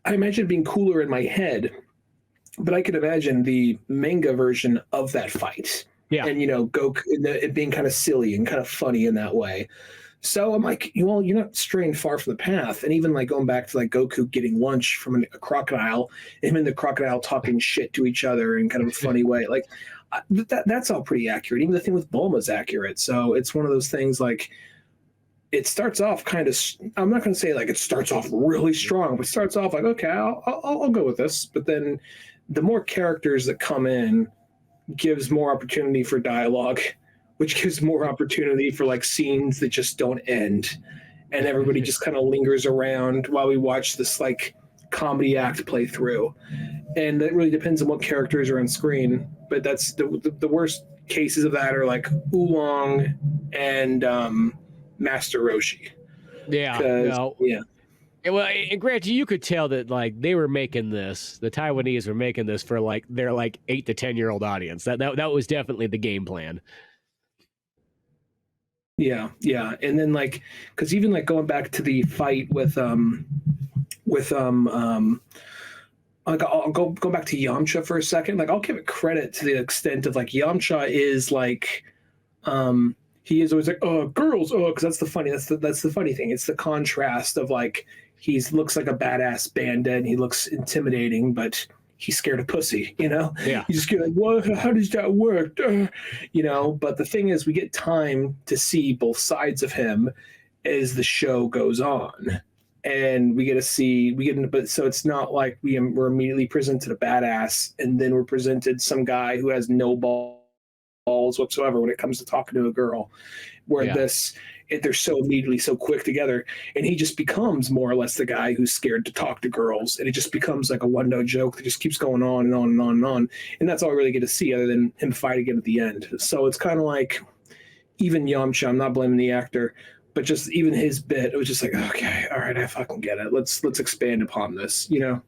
it being cooler in my head, but I could imagine the manga version of that fight. Yeah. And, Goku, it being kind of silly and kind of funny in that way. So I'm like, well, you're not straying far from the path. And even like going back to like Goku getting lunch from a crocodile, him and the crocodile talking shit to each other in kind of a funny way. Like that's all pretty accurate. Even the thing with Bulma's accurate. So it's one of those things like, it starts off kind of, I'm not going to say like it starts off really strong, but it starts off like, okay, I'll go with this. But then the more characters that come in gives more opportunity for dialogue, which gives more opportunity for like scenes that just don't end. And everybody just kind of lingers around while we watch this like comedy act play through. And that really depends on what characters are on screen. But that's the worst cases of that are like Oolong and Master Roshi. Yeah. Yeah. Well, and granted, you could tell that like they were making this, the Taiwanese were making this for like their like 8 to 10-year-old audience. That was definitely the game plan. Yeah, yeah, and then like, because even like going back to the fight with like I'll go back to Yamcha for a second. Like I'll give it credit to the extent of like Yamcha is like he is always like, oh, girls, oh, because that's the funny thing. It's the contrast of like he looks like a badass bandit and he looks intimidating, but he's scared of pussy, you know? Yeah. You just get like, what, how does that work? You know, but the thing is we get time to see both sides of him as the show goes on. And but so it's not like we're immediately presented a badass and then we're presented some guy who has no balls whatsoever when it comes to talking to a girl, where they're so immediately so quick together, and he just becomes more or less the guy who's scared to talk to girls, and it just becomes like a one-note joke that just keeps going on and on and on and on, and that's all we really get to see other than him fight again at the end. So it's kind of like even Yamcha, I'm not blaming the actor, but just even his bit, it was just like, okay, all right, I fucking get it. Let's expand upon this, you know?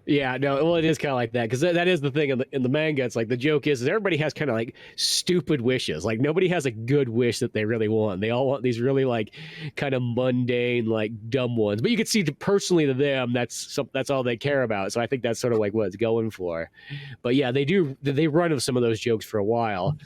Yeah, no, well, it is kind of like that because that is the thing in the manga. It's like the joke is everybody has kind of like stupid wishes. Like nobody has a good wish that they really want. They all want these really like kind of mundane, like dumb ones. But you can see personally to them, that's all they care about. So I think that's sort of like what it's going for. But yeah, they run with some of those jokes for a while.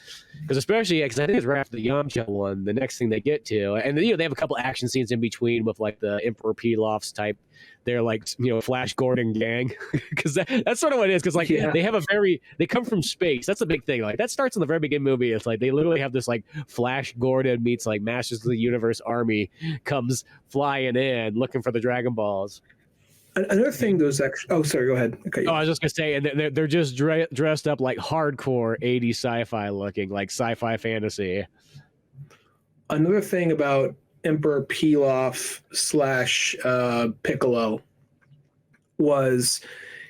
Because especially because I think it's right after the Yamcha one, the next thing they get to, and then, they have a couple action scenes in between with like the Emperor Pilaf's type. They're like Flash Gordon gang, because that's sort of what it is. Because like they come from space. That's a big thing. Like that starts in the very beginning movie. It's like they literally have this like Flash Gordon meets like Masters of the Universe army comes flying in looking for the Dragon Balls. Another thing that was actually... Oh, sorry, go ahead. Okay. Oh, I was just going to say, and they're just dressed up like hardcore 80s sci-fi looking, like sci-fi fantasy. Another thing about Emperor Pilaf / Piccolo was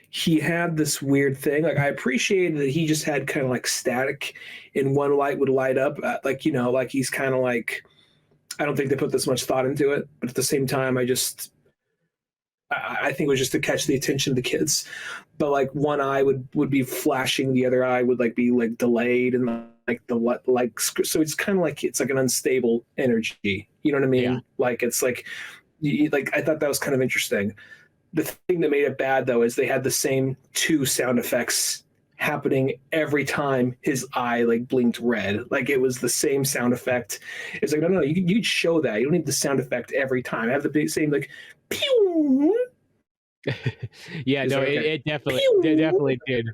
he had this weird thing. Like I appreciated that he just had kind of like static and one light would light up. Like he's kind of like... I don't think they put this much thought into it, but at the same time, I think it was just to catch the attention of the kids, but like one eye would be flashing, the other eye would like be like delayed, and so it's kind of like it's like an unstable energy. You know what I mean? Yeah. Like it's like I thought that was kind of interesting. The thing that made it bad though is they had the same 2 sound effects happening every time his eye like blinked red. Like it was the same sound effect. It's like no, you'd show that. You don't need the sound effect every time. Have the same like pew. Yeah, no, okay. it definitely did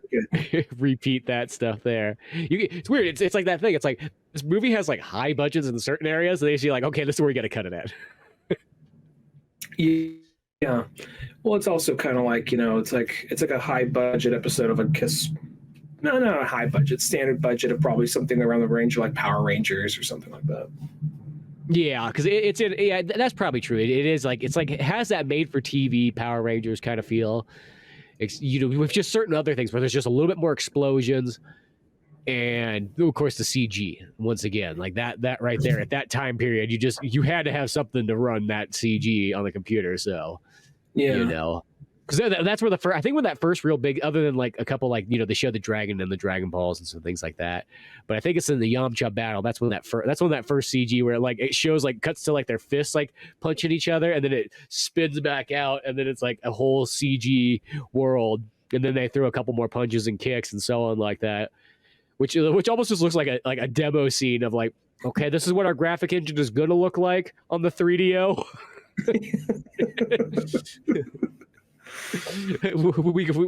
repeat that stuff there. It's weird. It's like that thing. It's like this movie has like high budgets in certain areas, and they see like, okay, this is where we got to cut it at. Yeah. Well, it's also kind of like it's like a high budget episode of a Kiss. No, not a high budget, standard budget of probably something around the range of like Power Rangers or something like that. Yeah, because that's probably true. It is like it has that made for TV Power Rangers kind of feel. With just certain other things where there's just a little bit more explosions, and of course the CG once again, like that right there at that time period, you had to have something to run that CG on the computer. So yeah, because that's where I think when that first real big, other than like a couple like they show the dragon and the Dragon Balls and some things like that, but I think it's in the Yamcha battle. That's when that first CG where it shows like cuts to like their fists like punching each other, and then it spins back out, and then it's like a whole CG world, and then they throw a couple more punches and kicks and so on like that, which almost just looks like a demo scene of like, okay, this is what our graphic engine is gonna look like on the 3DO.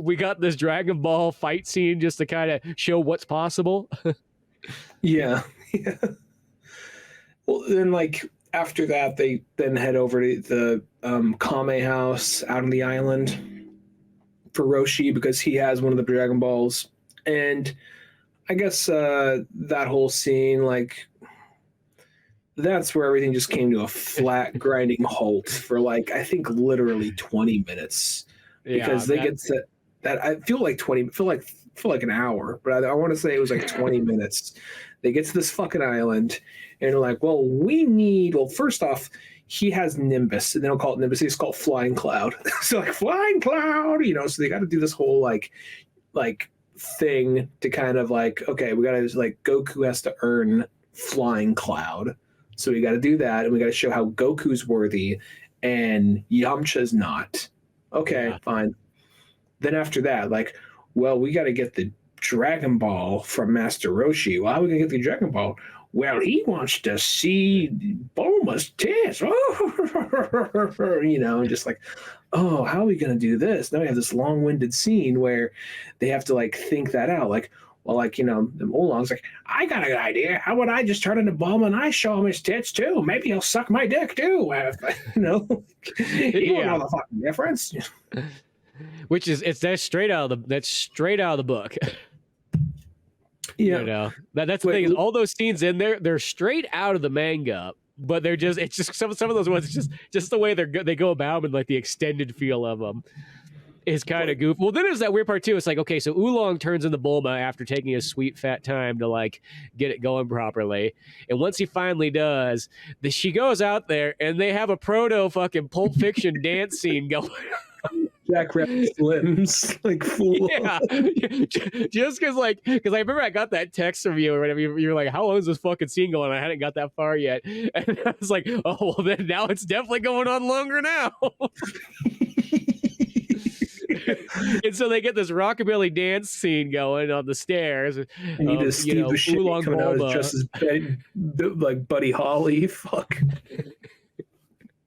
we got this Dragon Ball fight scene just to kind of show what's possible. Yeah. Well, then like after that, they then head over to the Kame house out on the island for Roshi because he has one of the Dragon Balls, and I guess that whole scene, like, that's where everything just came to a flat grinding halt for like I think literally 20 minutes. Because they get to that, I feel like an hour, but I want to say it was like 20 minutes. They get to this fucking island, and they're like, well, first off, he has Nimbus, and they don't call it Nimbus; they just call it Flying Cloud. So like Flying Cloud, so they got to do this whole like thing to kind of like, okay, we got to like Goku has to earn Flying Cloud, so we got to do that, and we got to show how Goku's worthy and Yamcha's not. Okay, fine. Then after that, like, well, we got to get the Dragon Ball from Master Roshi. Well, how are we gonna get the Dragon Ball? Well, he wants to see Bulma's tits. And just like, oh, how are we gonna do this? Now we have this long-winded scene where they have to like think that out. Like, well, like, the Oolong's like, I got a good idea. How about I just turn into Bulma and I show him his tits too? Maybe he'll suck my dick too. You don't know the fucking difference. Which is that's straight out of the book. Yeah, that's the thing is all those scenes in there, they're straight out of the manga, but it's just some of those ones. It's just the way they go about them, and like the extended feel of them is kind of goofy. Well, then there's that weird part too. It's like, okay, so Oolong turns into Bulma after taking a sweet fat time to like get it going properly, and once he finally does, she goes out there and they have a proto fucking Pulp Fiction dance scene going. Jack Rabbit's limbs, like full. Yeah, just because I remember I got that text from you or whatever. You were like, "How long is this fucking scene going?" I hadn't got that far yet, and I was like, "Oh, well, then now it's definitely going on longer now." And so they get this rockabilly dance scene going on the stairs. And you just Steve Buscemi coming out as dressed as like Buddy Holly. Fuck.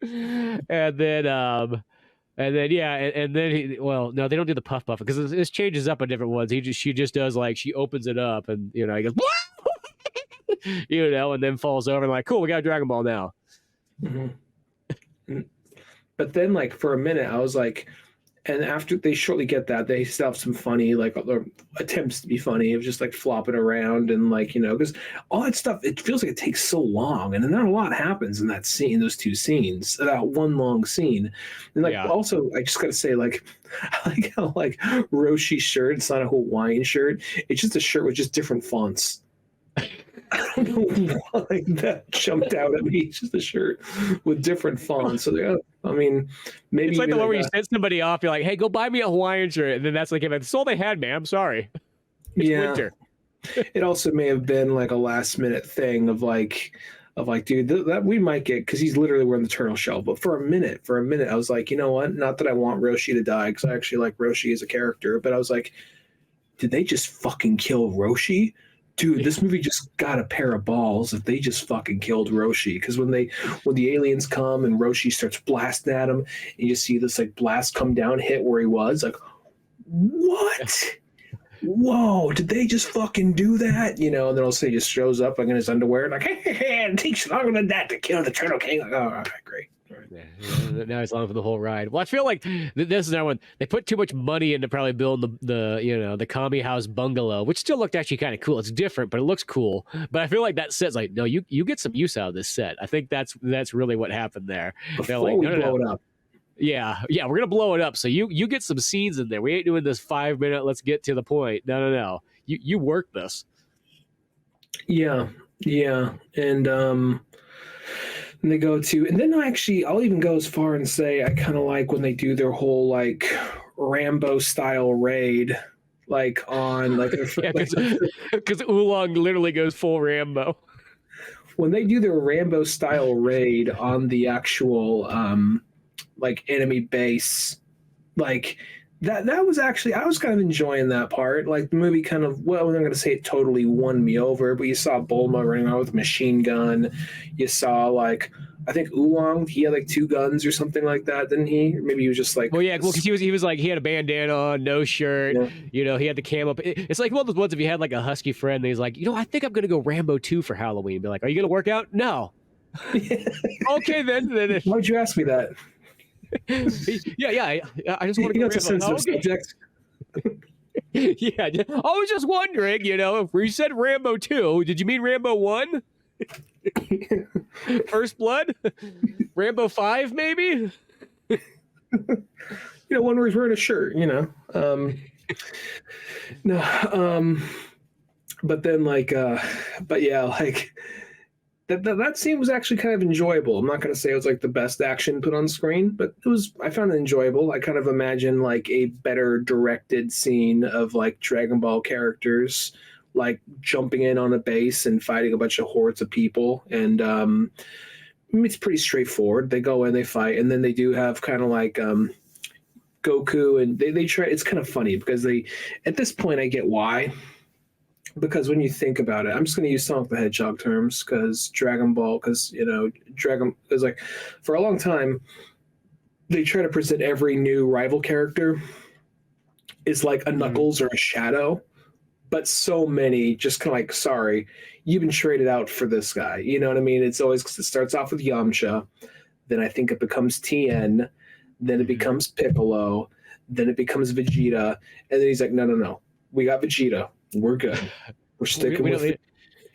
And then no, they don't do the puff because this changes up on different ones. She just does like, she opens it up and he goes, and then falls over and like, cool, we got a Dragon Ball now. Mm-hmm. But then like for a minute, I was like, and after they shortly get that, they still have some funny, like attempts to be funny of just like flopping around and like, because all that stuff, it feels like it takes so long. And then not a lot happens in that scene, those two scenes, that one long scene. And like, also, I just got to say, like, I like how like Roshi's shirt, it's not a Hawaiian shirt. It's just a shirt with just different fonts. I don't know why that jumped out at me. It's just a shirt with different fonts. So, I mean, maybe it's like the one where you send somebody off. You're like, "Hey, go buy me a Hawaiian shirt," and then that's like, "That's all they had, man. I'm sorry. It's winter." It also may have been like a last minute thing of like, dude, that we might get, because he's literally wearing the turtle shell. But for a minute, I was like, you know what? Not that I want Roshi to die, because I actually like Roshi as a character, but I was like, did they just fucking kill Roshi? Dude, this movie just got a pair of balls if they just fucking killed Roshi. Because when the aliens come and Roshi starts blasting at him, and you see this like blast come down, hit where he was, like, what? Whoa, did they just fucking do that? And then also he just shows up like in his underwear, like, hey, it takes longer than that to kill the Turtle King. Like, oh, all right, great. Yeah, now he's on for the whole ride. Well, I feel like this is another one. They put too much money into probably building the Kami House bungalow, which still looked actually kind of cool. It's different, but it looks cool. But I feel like that set's like, no, you get some use out of this set. I think that's really what happened there. Before like, we blow it up. Yeah, we're gonna blow it up. So you get some scenes in there. We ain't doing this 5 minute. Let's get to the point. No. You work this. Yeah, and they go to, and then I'll even go as far and say I kind of like when they do their whole like Rambo style raid, like on like because Oolong literally goes full Rambo. When they do their Rambo style raid on the actual like enemy base, like that was actually, I was kind of enjoying that part. Like the movie kind of, well, I'm not going to say it totally won me over, but you saw Bulma running around with a machine gun. You saw like, I think Oolong, he had like 2 guns or something like that, didn't he? Or maybe he was just like, well, yeah, because he was like, he had a bandana on, no shirt, he had the camo. It's like one of those ones if you had like a husky friend and he's like, I think I'm going to go Rambo 2 for Halloween. Be like, are you going to work out? No. Okay, then. Why'd you ask me that? Yeah. I just want to go. That's a sensitive subject. Yeah, I was just wondering. If we said Rambo 2, did you mean Rambo 1? First Blood, Rambo 5, maybe. One where he's wearing a shirt. No. But then but yeah, like. that scene was actually kind of enjoyable. I'm not going to say it was like the best action put on screen, but I found it enjoyable. I kind of imagine like a better directed scene of like Dragon Ball characters like jumping in on a base and fighting a bunch of hordes of people. And it's pretty straightforward. They go in, they fight, and then they do have kind of like Goku, and they try. It's kind of funny because at this point I get why. Because when you think about it, I'm just going to use Sonic the Hedgehog terms because Dragon Ball, because Dragon is like for a long time they try to present every new rival character is like a Knuckles or a Shadow, but so many just kind of like, sorry, you've been traded out for this guy. You know what I mean? It's always, because it starts off with Yamcha, then I think it becomes Tien, then it becomes Piccolo, then it becomes Vegeta, and then he's like, no, we got Vegeta. We're good. We're sticking with it.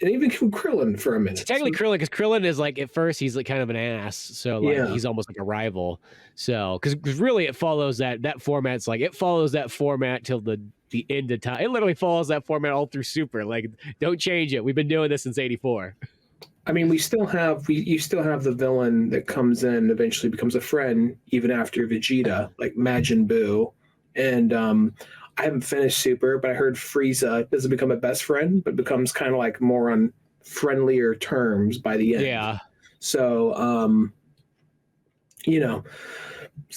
And even Krillin for a minute. It's technically Krillin, because Krillin is like, at first he's like kind of an ass, so like he's almost like a rival. So because really it follows that format's like, it follows that format till the end of time. It literally follows that format all through Super. Like, don't change it. We've been doing this since '84. I mean, you still have the villain that comes in, eventually becomes a friend even after Vegeta, like Majin Buu, and I haven't finished Super, but I heard Frieza doesn't become a best friend, but becomes kind of like more on friendlier terms by the end. Yeah. So,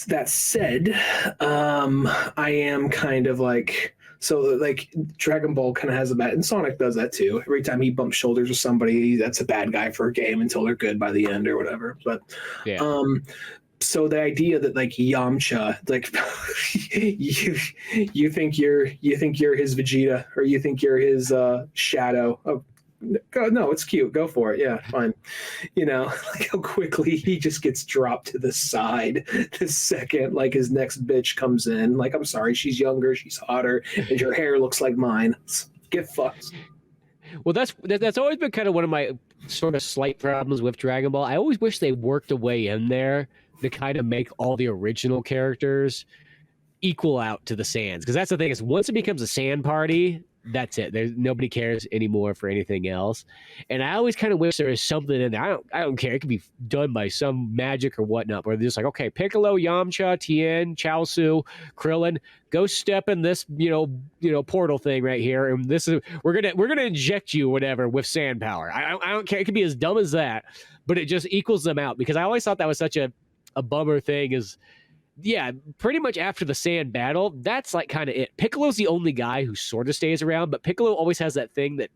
that said, I am kind of like, so like Dragon Ball kind of has a bad, and Sonic does that too. Every time he bumps shoulders with somebody, that's a bad guy for a game until they're good by the end or whatever. But, so the idea that like Yamcha, like you think you're his Vegeta, or you think you're his Shadow. Oh, God, no, it's cute. Go for it. Yeah, fine. Like how quickly he just gets dropped to the side the second like his next bitch comes in. Like, I'm sorry, she's younger, she's hotter, and your hair looks like mine. Get fucked. Well, that's always been kind of one of my sort of slight problems with Dragon Ball. I always wish they worked a way in there to kind of make all the original characters equal out to the Saiyans. Because that's the thing, is once it becomes a Saiyan party, that's it. Nobody cares anymore for anything else. And I always kind of wish there was something in there. I don't care. It could be done by some magic or whatnot, where they're just like, okay, Piccolo, Yamcha, Tien, Chaozu, Krillin, go step in this, portal thing right here, and this is we're gonna inject you whatever with sand power. I don't care. It could be as dumb as that, but it just equals them out, because I always thought that was such a bummer thing. Is pretty much after the Saiyan battle, that's like kind of it. Piccolo's the only guy who sort of stays around, but Piccolo always has that thing that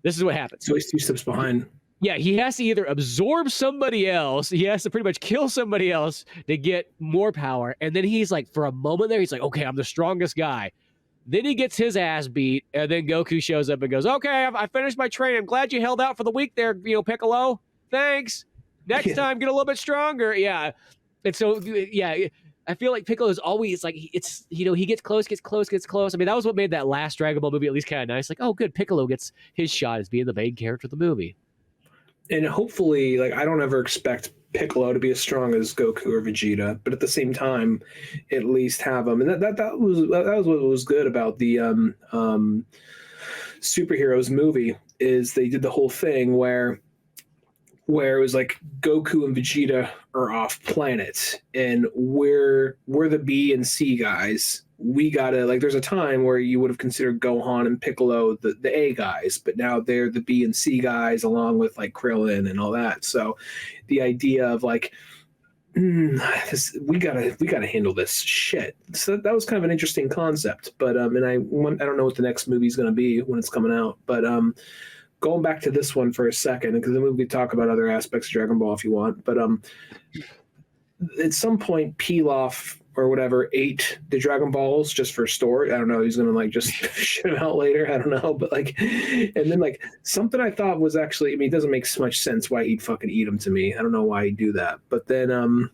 this is what happens. So he's 2 steps behind. Yeah, he has to either absorb somebody else, he has to pretty much kill somebody else to get more power, and then he's like, for a moment there, he's like, okay, I'm the strongest guy. Then he gets his ass beat, and then Goku shows up and goes, okay, I finished my training. I'm glad you held out for the week there, Piccolo. Thanks. Next time, get a little bit stronger. Yeah. And so, I feel like Piccolo is always like, he gets close. I mean, that was what made that last Dragon Ball movie at least kind of nice. Like, oh, good, Piccolo gets his shot as being the main character of the movie. And hopefully, like, I don't ever expect Piccolo to be as strong as Goku or Vegeta, but at the same time, at least have them. And that was what was good about the superheroes movie, is they did the whole thing where it was like Goku and Vegeta are off planet, and we're the B and C guys. We gotta, like, there's a time where you would have considered Gohan and Piccolo the A guys, but now they're the B and C guys along with like Krillin and all that. So the idea of like, we gotta handle this shit. So that was kind of an interesting concept. But and I don't know what the next movie's gonna be when it's coming out, but going back to this one for a second, because then we could talk about other aspects of Dragon Ball if you want. But at some point, Pilaf or whatever ate the Dragon Balls just for storage. I don't know. He's gonna like just shit them out later. I don't know. But like, and then like something I thought was actually, I mean, it doesn't make so much sense why he'd fucking eat them to me. I don't know why he'd do that. But then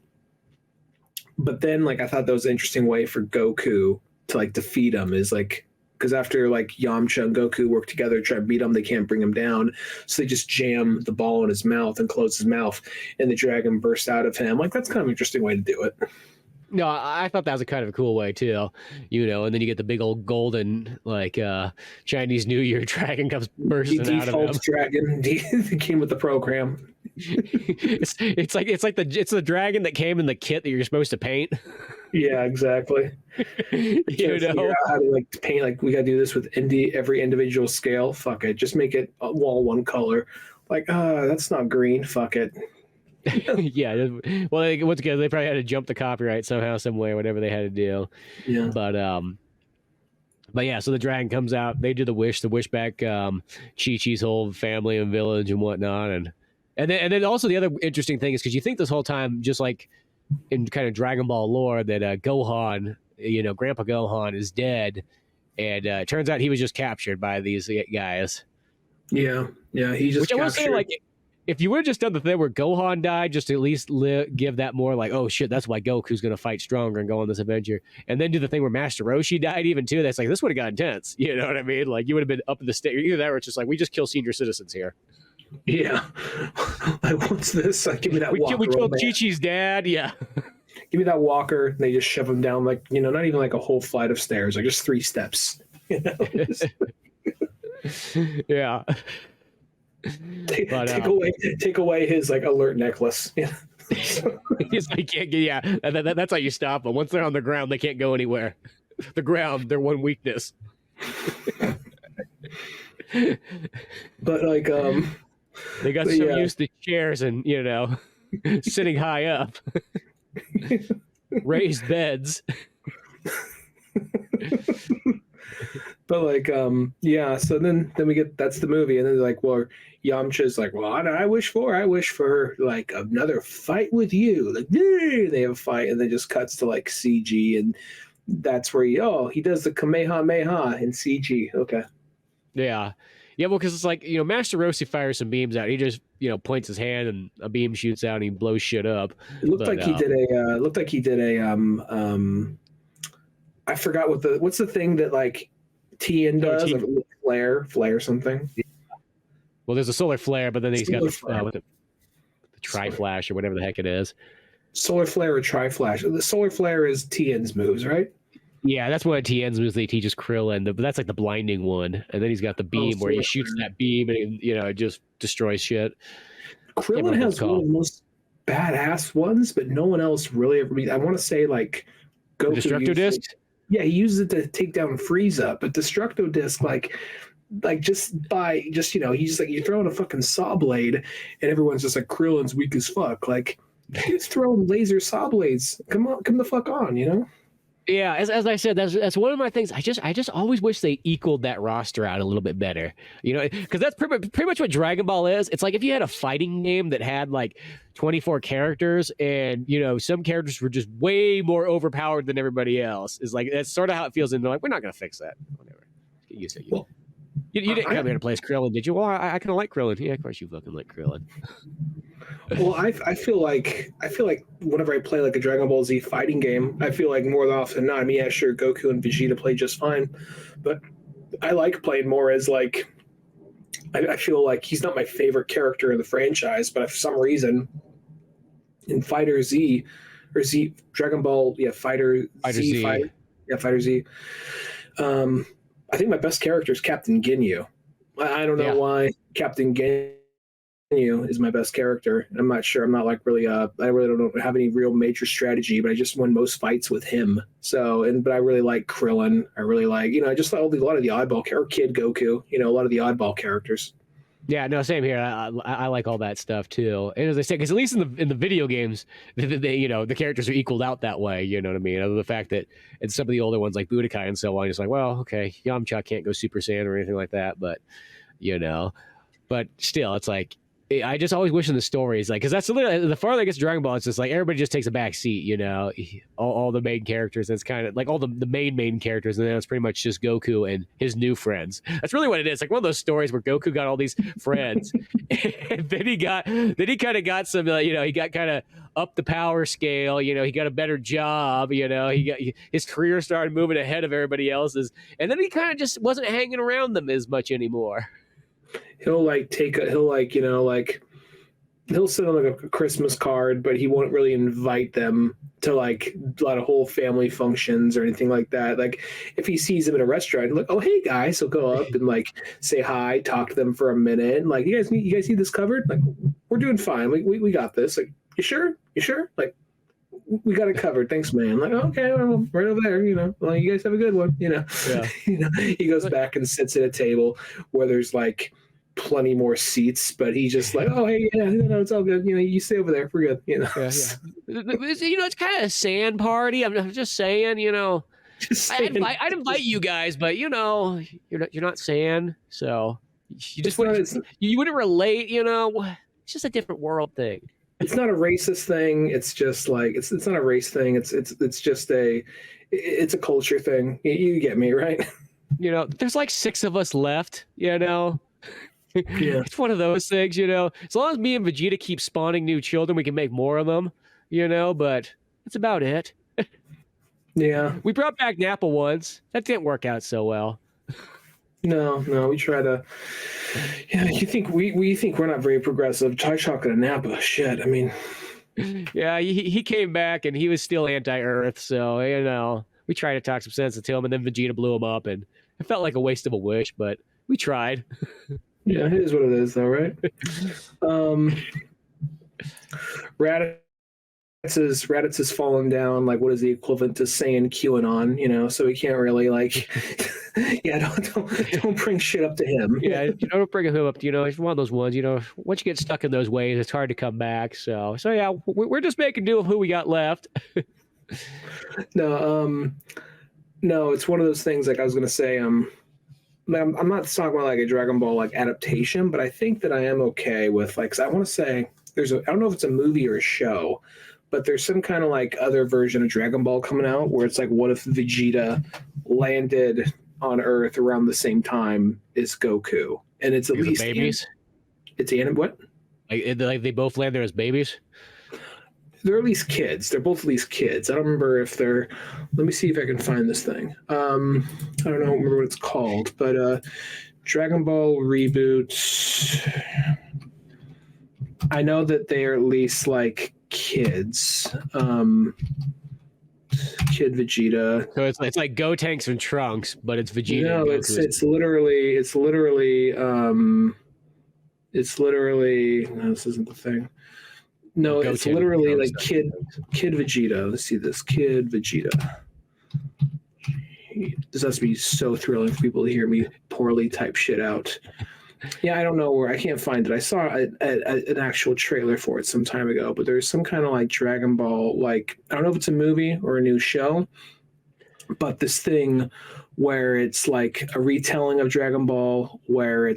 like I thought that was an interesting way for Goku to like defeat him, is like, because after like Yamcha and Goku work together to try to beat him, they can't bring him down, so they just jam the ball in his mouth and close his mouth, and the dragon bursts out of him. Like, that's kind of an interesting way to do it. No, I thought that was a kind of a cool way too, and then you get the big old golden like Chinese New Year dragon comes bursting out of him. Default dragon came with the program. it's like the dragon that came in the kit that you're supposed to paint. Yeah, exactly. How to like paint, like we gotta do this with every individual scale. Fuck it, just make it all one color. Like, that's not green. Fuck it. Yeah, well, once again, they probably had to jump the copyright somehow, some way, whatever they had to do. Yeah, but yeah, so the dragon comes out. They do the wish back Chi-Chi's whole family and village and whatnot, and then also the other interesting thing is because you think this whole time, just like in kind of Dragon Ball lore, that Gohan, Grandpa Gohan is dead, and it turns out he was just captured by these guys. Yeah, he just. Which I will say, like, if you would have just done the thing where Gohan died, just to at least give that more like, oh shit, that's why Goku's going to fight stronger and go on this adventure. And then do the thing where Master Roshi died even too. That's like, this would have got intense. You know what I mean? Like, you would have been up in the state. Either that or it's just like, we just kill senior citizens here. Yeah. Like, what's this? Like, give me that walker. We killed Chi-Chi's dad. Yeah. Give me that walker. And they just shove him down, like, not even like a whole flight of stairs, like just 3 steps. Yeah. Take away his like alert necklace. Yeah. He's like, yeah, that's how you stop them. Once they're on the ground, they can't go anywhere. The ground, their one weakness. But like, they got so used to chairs and sitting high up, raised beds. But like, so then we get, that's the movie, and then they're like, well, Yamcha's like, well, I wish for like another fight with you. Like, they have a fight, and then just cuts to like CG, and that's where he does the Kamehameha in CG. Okay. Yeah, well, because it's like, Master Roshi fires some beams out. He just points his hand, and a beam shoots out, and he blows shit up. It looked like he did a I forgot what's the thing that like Tien does, like flare something. Yeah. Well, there's a solar flare, but then he's got the tri-flash or whatever the heck it is. Solar flare or tri-flash. The solar flare is Tien's moves, right? Yeah, that's one of Tien's moves. They teaches Krillin, but that's like the blinding one. And then he's got the beam where he shoots that beam and it just destroys shit. Krillin has one of the most badass ones, but no one else really ever. I want to say like Goku. Destructo Disc. Yeah, he uses it to take down Frieza, but Destructo Disc, like he's just like, you throw in a fucking saw blade, and everyone's just like, Krillin's weak as fuck. Like, he's throwing laser saw blades. Come the fuck on, Yeah, as I said, that's one of my things. I just always wish they equaled that roster out a little bit better. Because that's pretty much what Dragon Ball is. It's like if you had a fighting game that had like 24 characters, and some characters were just way more overpowered than everybody else. Is like, that's sort of how it feels. And they're like, we're not gonna fix that. Whatever. Get used to it. Well, you didn't come here to play as Krillin, did you? Well, I kind of like Krillin. Yeah, of course you fucking like Krillin. Well, I feel like whenever I play like a Dragon Ball Z fighting game, I feel like more often than not, I mean, yeah, sure, Goku and Vegeta play just fine, but I like playing more as like, I feel like he's not my favorite character in the franchise, but for some reason in Fighter Z, Dragon Ball, Fighter Z. I think my best character is Captain Ginyu. I don't know why Captain Ginyu is my best character. I'm not sure. I'm not like really I really don't have any real major strategy, but I just won most fights with him. But I really like Krillin. I really like, I just like a lot of the oddball character, Kid Goku, a lot of the oddball characters. Yeah, no, same here. I like all that stuff too. And as I said, because at least in the video games, the characters are equaled out that way. You know what I mean? Other than the fact that in some of the older ones like Budokai and so on, it's like, well, okay, Yamcha can't go Super Saiyan or anything like that, but but still, it's like, I just always wish in the stories, like, because that's literally, the farther it gets Dragon Ball, it's just like everybody just takes a back seat, all the main characters. It's kind of like all the main characters, and then it's pretty much just Goku and his new friends. That's really what it is. Like one of those stories where Goku got all these friends, and then he kind of got some, he got kind of up the power scale. He got a better job. His career started moving ahead of everybody else's, and then he kind of just wasn't hanging around them as much anymore. He'll he'll send them like a Christmas card, but he won't really invite them to like a lot of whole family functions or anything like that. Like if he sees them in a restaurant, like, oh hey guys, he'll go up and like say hi, talk to them for a minute, and like you guys need this covered? Like we're doing fine. We got this. Like you sure? You sure? Like we got it covered. Thanks, man. Like okay, well, right over there. You know, well, you guys have a good one. You know, Yeah. you know. He goes back and sits at a table where there's like plenty more seats, but he just like, oh hey, yeah, no, it's all good. You know, you stay over there. We're good. You know, Yeah. It's kind of a sand party. I'm just saying, I'd invite you guys, but you're not sand, so you just you wouldn't relate. It's just a different world thing. It's not a racist thing. It's just like it's not a race thing. It's just it's a culture thing. You get me, right? There's like 6 of us left. Yeah. It's one of those things, as long as me and Vegeta keep spawning new children, we can make more of them, but that's about it. Yeah. We brought back Nappa once. That didn't work out so well. No, we try to. Yeah, you think we think we're not very progressive? Try chocolate and Nappa. Shit, I mean. Yeah, he came back and he was still anti-Earth, so we tried to talk some sense into him, and then Vegeta blew him up, and it felt like a waste of a wish, but we tried. Yeah, it is what it is, though, right? Raditz has fallen down. Like, what is the equivalent to saying QAnon? So he can't really like. Yeah, don't bring shit up to him. Yeah, don't bring him up. He's one of those ones. Once you get stuck in those ways, it's hard to come back. So yeah, we're just making do with who we got left. No, it's one of those things. Like I was gonna say, I'm not talking about like a Dragon Ball like adaptation, but I think that I am okay with like. 'Cause I want to say I don't know if it's a movie or a show, but there's some kind of like other version of Dragon Ball coming out where it's like, what if Vegeta landed on Earth around the same time as Goku, and it's at least babies. It's what? Like they both land there as babies. They're at least kids. They're both at least kids. I don't remember if they're. Let me see if I can find this thing. I don't remember what it's called, but Dragon Ball reboot. I know that they are at least like kids. Kid Vegeta. So it's like Gotenks and Trunks, but it's Vegeta. No, it's literally. No, this isn't the thing. No, it's literally like Kid Vegeta. Let's see this. Kid Vegeta. This has to be so thrilling for people to hear me poorly type shit out. Yeah, I don't know where. I can't find it. I saw an actual trailer for it some time ago, but there's some kind of like Dragon Ball, like, I don't know if it's a movie or a new show, but this thing where it's like a retelling of Dragon Ball where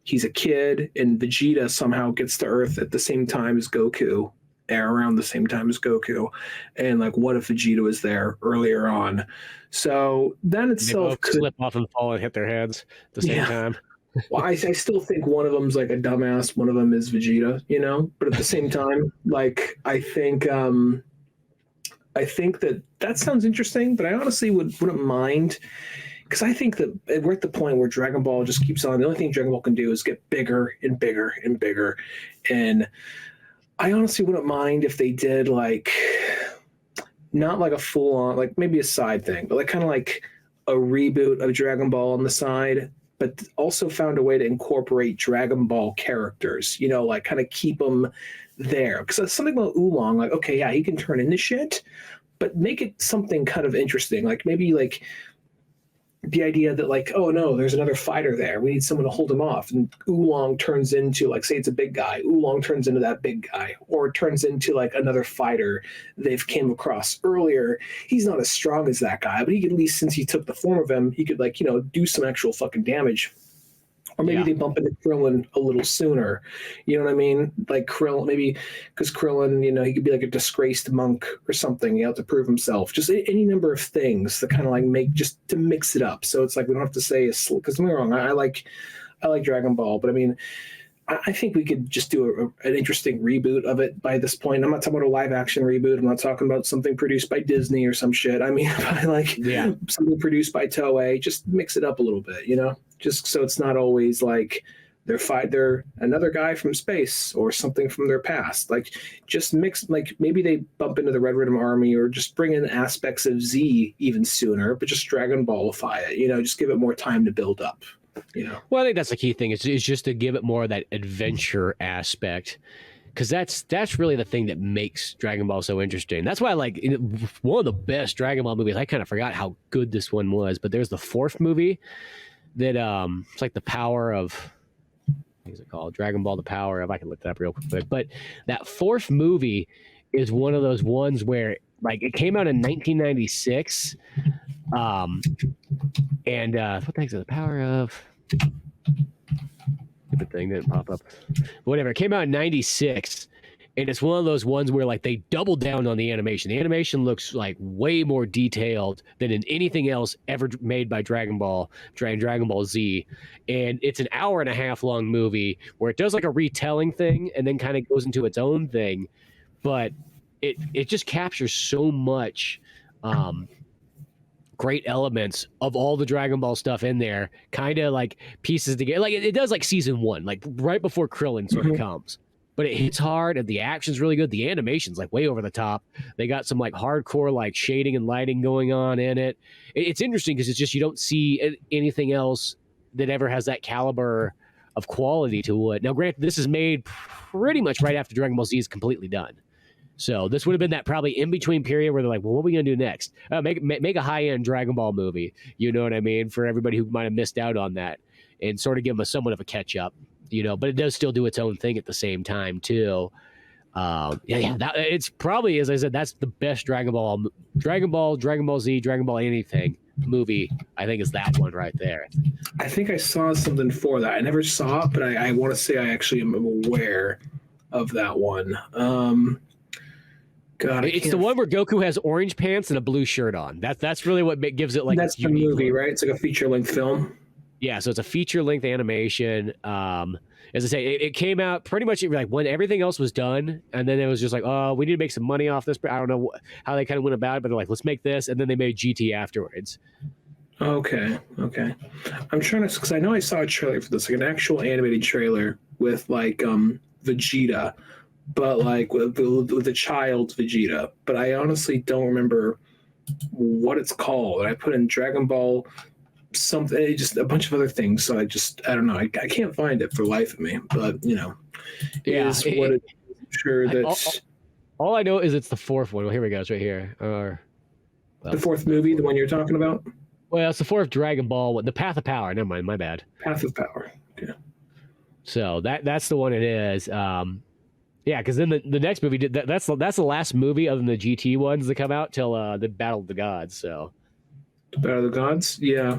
he's a kid and Vegeta somehow gets to Earth at the same time as Goku, around the same time as Goku. And like, what if Vegeta was there earlier on? So that itself could slip off and fall and hit their heads at the same time. Well, I still think one of them's like a dumbass. One of them is Vegeta, But at the same time, like I think that sounds interesting. But I honestly wouldn't mind, because I think that we're at the point where Dragon Ball just keeps on. The only thing Dragon Ball can do is get bigger and bigger and bigger. And I honestly wouldn't mind if they did like not like a full on, like maybe a side thing, but like kind of like a reboot of Dragon Ball on the side, but also found a way to incorporate Dragon Ball characters, like kind of keep them there. Because something about Oolong, like, okay, yeah, he can turn into shit, but make it something kind of interesting. Like maybe like the idea that like, oh no, there's another fighter there. We need someone to hold him off. And Oolong turns into, like, say it's a big guy. Oolong turns into that big guy, or turns into like another fighter they've came across earlier. He's not as strong as that guy, but he could, at least since he took the form of him, he could like, do some actual fucking damage. Or maybe they bump into Krillin a little sooner. You know what I mean? Like Krillin, maybe because Krillin, he could be like a disgraced monk or something, to prove himself. Just any number of things that kind of like just to mix it up. So it's like we don't have to say, because don't get me wrong, I like Dragon Ball, but I mean, I think we could just do an interesting reboot of it by this point. I'm not talking about a live action reboot. I'm not talking about something produced by Disney or some shit. I mean, something produced by Toei. Just mix it up a little bit, just so it's not always like they're another guy from space or something from their past. Like just mix, like maybe they bump into the Red Ribbon Army, or just bring in aspects of Z even sooner, but just Dragon Ballify it, just give it more time to build up. Well, I think that's the key thing is just to give it more of that adventure aspect, because that's really the thing that makes Dragon Ball so interesting. That's why, like, one of the best Dragon Ball movies. I kind of forgot how good this one was, but there's the fourth movie that it's like the power of, what is it called? Dragon Ball: The Power of. I can look that up real quick. But that fourth movie is one of those ones where, like, it came out in 1996. And what the heck is it? The power of. Stupid thing didn't pop up. Whatever. It came out in 96. And it's one of those ones where, like, they doubled down on the animation. The animation looks like way more detailed than in anything else ever made by Dragon Ball Z. And it's an hour and a half long movie where it does like a retelling thing and then kind of goes into its own thing. But it just captures so much great elements of all the Dragon Ball stuff in there, kind of like pieces together. Like it does like season one, like right before Krillin sort of comes. But it hits hard and the action's really good. The animation's like way over the top. They got some like hardcore like shading and lighting going on in it. It's interesting because it's just you don't see anything else that ever has that caliber of quality to it. Now, granted, this is made pretty much right after Dragon Ball Z is completely done. So this would have been that probably in between period where they're like, well, what are we gonna do next? Make a high end Dragon Ball movie. You know what I mean? For everybody who might have missed out on that, and sort of give them somewhat of a catch up. But it does still do its own thing at the same time too. It's probably, as I said, that's the best Dragon Ball Z, Dragon Ball anything movie. I think is that one right there. I think I saw something for that. I never saw it, but I want to say I actually am aware of that one. God, it's the one where Goku has orange pants and a blue shirt on. That's really what gives it like. That's the movie, right? It's like a feature-length film. Yeah, so it's a feature-length animation. As I say, it came out pretty much like when everything else was done, and then it was just like, oh, we need to make some money off this. I don't know how they kind of went about it, but they're like, let's make this, and then they made GT afterwards. Okay. I'm trying to, because I know I saw a trailer for this, like an actual animated trailer with like Vegeta, but like with the child Vegeta. But I honestly don't remember what it's called. And I put in Dragon Ball something, just a bunch of other things. So I don't know. I can't find it for the life of me. But sure that all I know is it's the fourth one. Well, here we go. It's right here. The fourth movie, the one you're talking about. Well, it's the fourth Dragon Ball one, the Path of Power. Never mind, my bad. Path of Power. Okay. So that's the one it is. Because then the next movie that's the last movie other than the GT ones that come out till the Battle of the Gods. So. Battle of the Gods, yeah.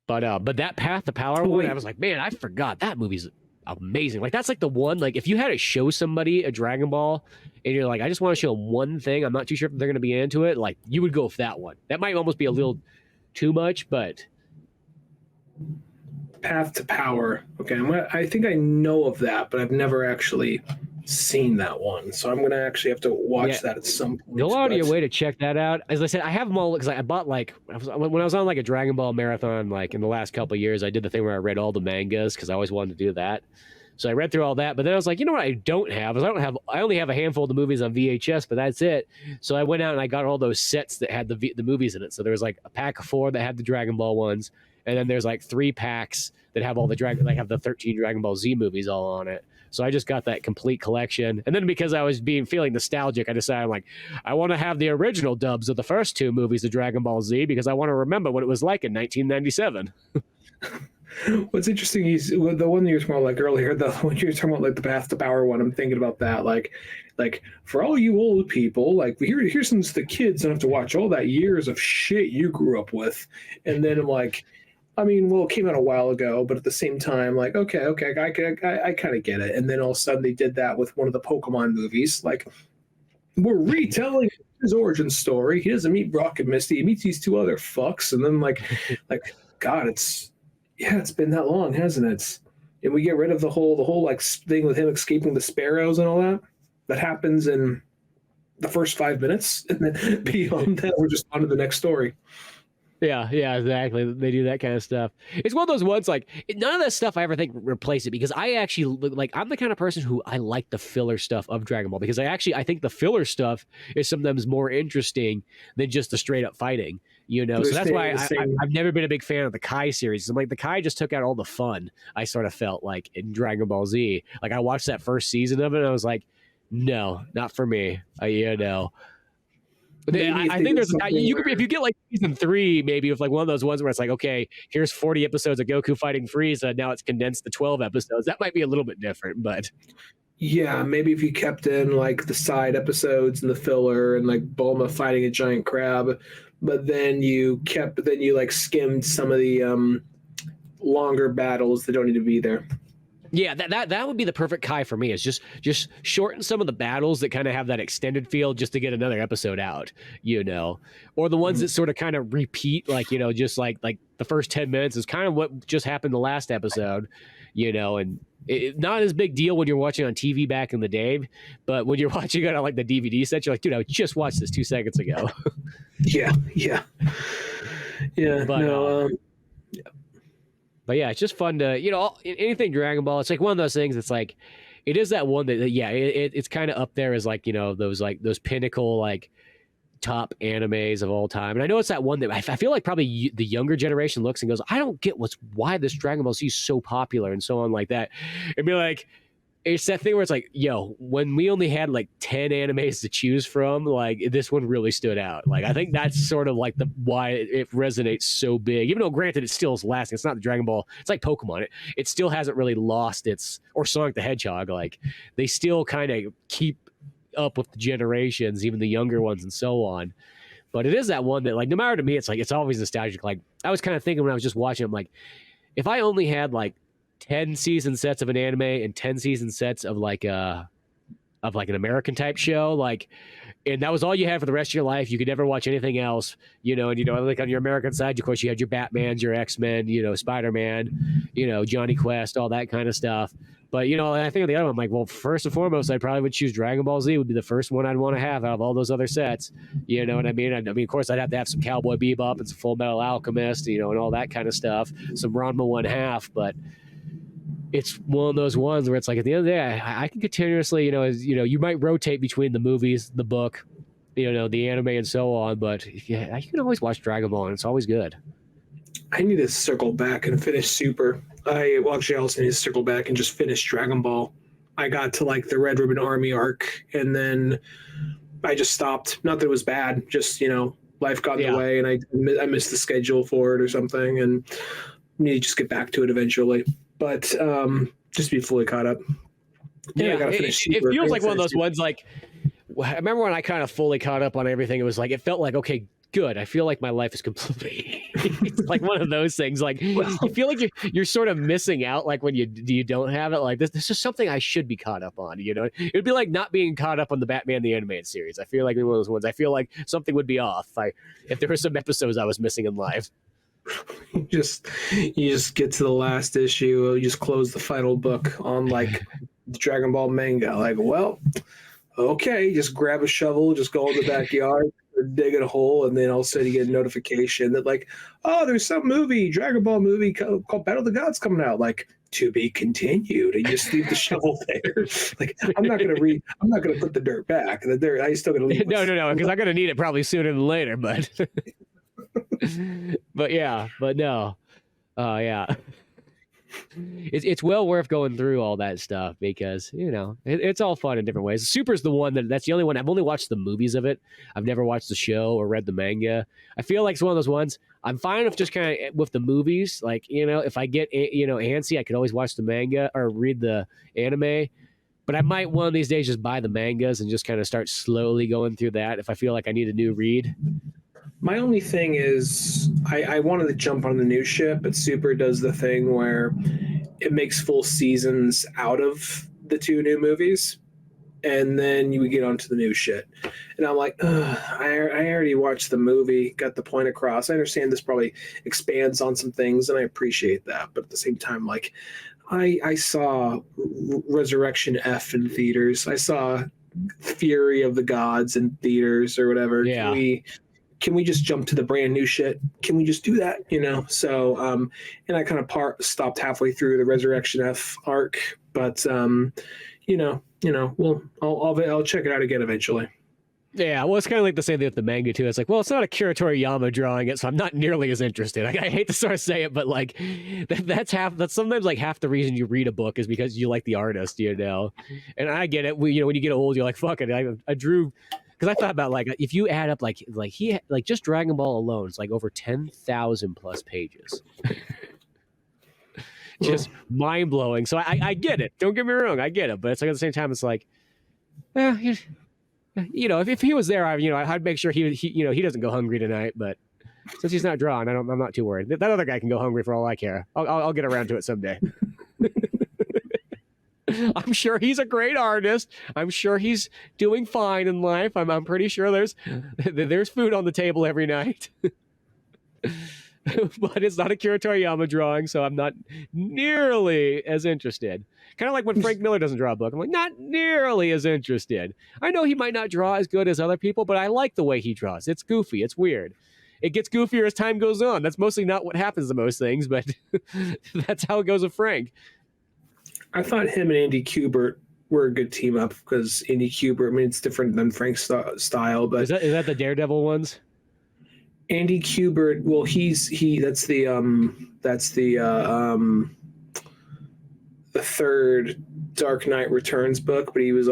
But that Path to Power one, I was like, man, I forgot that movie's amazing. Like that's like the one. Like if you had to show somebody a Dragon Ball, and you're like, I just want to show them one thing. I'm not too sure if they're going to be into it. Like you would go for that one. That might almost be a little too much, but Path to Power. Okay, I think I know of that, but I've never actually seen that one, so I'm gonna actually have to watch that at some point. Go out of your way to check that out. As I said, I have them all because I bought when I was on like a Dragon Ball marathon, like in the last couple of years, I did the thing where I read all the mangas because I always wanted to do that. So I read through all that, but then I was like, you know what I don't have is I only have a handful of the movies on VHS, but that's it. So I went out and I got all those sets that had the movies in it. So there was like a pack of 4 that had the Dragon Ball ones, and then there's like 3 packs that have all the have the 13 Dragon Ball Z movies all on it. So I just got that complete collection. And then because I was feeling nostalgic, I decided I want to have the original dubs of the first 2 movies of Dragon Ball Z because I want to remember what it was like in 1997. What's interesting is the one you were talking about like earlier, the one you were talking about like the Path to Power one. I'm thinking about that. Like for all you old people, like here's since the kids don't have to watch all that years of shit you grew up with. And then I'm like, I mean, well, it came out a while ago, but at the same time, like, okay, I kind of get it. And then all of a sudden they did that with one of the Pokemon movies. Like, we're retelling his origin story. He doesn't meet Brock and Misty. He meets these 2 other fucks. And then like, God, it's been that long, hasn't it? And we get rid of the whole like thing with him escaping the sparrows and all that. That happens in the first 5 minutes. And then beyond that, we're just on to the next story. Yeah, exactly. They do that kind of stuff. It's one of those ones like none of that stuff I ever think replace it because I actually like I'm the kind of person who I like the filler stuff of Dragon Ball because I think the filler stuff is sometimes more interesting than just the straight up fighting. So that's why I've never been a big fan of the Kai series. I'm like the Kai just took out all the fun. I sort of felt like in Dragon Ball Z. Like I watched that first season of it, and I was like, no, not for me. I think there's you could if you get like season 3 maybe with like one of those ones where it's like okay here's 40 episodes of Goku fighting Frieza now it's condensed to 12 episodes that might be a little bit different but yeah maybe if you kept in like the side episodes and the filler and like Bulma fighting a giant crab but then you like skimmed some of the longer battles that don't need to be there. Yeah, that would be the perfect Kai for me. Is just shorten some of the battles that kind of have that extended feel, just to get another episode out, or the ones that sort of kind of repeat, like just like the first 10 minutes is kind of what just happened the last episode, and not as big deal when you're watching on TV back in the day, but when you're watching it on like the DVD set, you're like, dude, I just watched this 2 seconds ago. yeah. But, no. But yeah, it's just fun to, anything Dragon Ball. It's like one of those things. It's like, it is that one that it's kind of up there as like, those pinnacle, like top animes of all time. And I know it's that one that I feel like probably the younger generation looks and goes, I don't get why this Dragon Ball Z is so popular and so on like that. It'd be like, it's that thing where it's like, yo, when we only had like 10 animes to choose from, like this one really stood out. Like I think that's sort of like why it resonates so big. Even though granted it still is lasting. It's not the Dragon Ball. It's like Pokemon. It still hasn't really lost or Sonic the Hedgehog. Like they still kind of keep up with the generations, even the younger ones and so on. But it is that one that like no matter to me, it's like it's always nostalgic. Like I was kind of thinking when I was just watching, I'm like, if I only had like 10 season sets of an anime and 10 season sets of like an American type show, like, and that was all you had for the rest of your life. You could never watch anything else, and like on your American side, of course, you had your Batmans, your X-Men, Spider-Man, Johnny Quest, all that kind of stuff. But I think on the other one, I'm like, well, first and foremost, I probably would choose Dragon Ball Z. Would be the first one I'd want to have out of all those other sets. You know what I mean? I mean, of course, I'd have to have some Cowboy Bebop and some Full Metal Alchemist, and all that kind of stuff. Some Ranma 1/2, but it's one of those ones where it's like at the end of the day, I can continuously, you might rotate between the movies, the book, the anime and so on, but yeah, you can always watch Dragon Ball and it's always good. I need to circle back and finish Super. Actually, I also need to circle back and just finish Dragon Ball. I got to like the Red Ribbon Army arc and then I just stopped. Not that it was bad, just, life got in the way and I missed the schedule for it or something and need to just get back to it eventually. But just be fully caught up. Yeah, it feels like one of those ones. Like I remember when I kind of fully caught up on everything. It was like it felt like okay, good. I feel like my life is complete. It's like one of those things. Like you feel like you're sort of missing out. Like when you don't have it. Like this is something I should be caught up on. It'd be like not being caught up on the Batman the Animated Series. I feel like one of those ones. I feel like something would be off. If there were some episodes I was missing in life. You just get to the last issue, you just close the final book on like the Dragon Ball manga. Like, well, okay, just grab a shovel, just go in the backyard, dig a hole, and then all of a sudden you get a notification that like, oh, there's some Dragon Ball movie called Battle of the Gods coming out. Like, to be continued, and you just leave the shovel there. Like, I'm not gonna put the dirt back. The dirt, I still gonna leave. No, because I'm gonna need it probably sooner than later, but. But no, yeah, it's well worth going through all that stuff because it's all fun in different ways. Super's the one that's the only one I've only watched the movies of it. I've never watched the show or read the manga. I feel like it's one of those ones I'm fine with just kind of with the movies. Like if I get antsy, I could always watch the manga or read the anime. But I might one of these days just buy the mangas and just kind of start slowly going through that if I feel like I need a new read. My only thing is I wanted to jump on the new ship, but Super does the thing where it makes full seasons out of the 2 new movies, and then you get onto the new shit. And I'm like, I already watched the movie, got the point across. I understand this probably expands on some things, and I appreciate that. But at the same time, like, I saw Resurrection F in theaters. I saw Fury of the Gods in theaters or whatever. Yeah. can we just jump to the brand new shit? Can we just do that? So and I kind of stopped halfway through the Resurrection F arc, but I'll check it out again eventually. Yeah, well, it's kind of like the same thing with the manga too. It's like, well, it's not Akira Toriyama drawing it, so I'm not nearly as interested. I hate to sort of say it, but like that's sometimes like half the reason you read a book is because you like the artist, And I get it. When you get old, you're like, fuck it. I drew, because I thought about like if you add up like just Dragon Ball alone, it's like over 10,000 plus pages. Just mind blowing. So I get it. Don't get me wrong, I get it. But it's like at the same time, it's like, if he was there, I'd make sure he doesn't go hungry tonight. But since he's not drawing, I'm not too worried. That other guy can go hungry for all I care. I'll get around to it someday. I'm sure he's a great artist. I'm sure he's doing fine in life. I'm pretty sure there's food on the table every night. But it's not a Akira Toriyama drawing, so I'm not nearly as interested. Kind of like when Frank Miller doesn't draw a book. I'm like, not nearly as interested. I know he might not draw as good as other people, but I like the way he draws. It's goofy. It's weird. It gets goofier as time goes on. That's mostly not what happens to most things, but that's how it goes with Frank. I thought him and Andy Kubert were a good team up because Andy Kubert, it's different than Frank's style. But is that the Daredevil ones? Andy Kubert, well, that's the third Dark Knight Returns book, but he was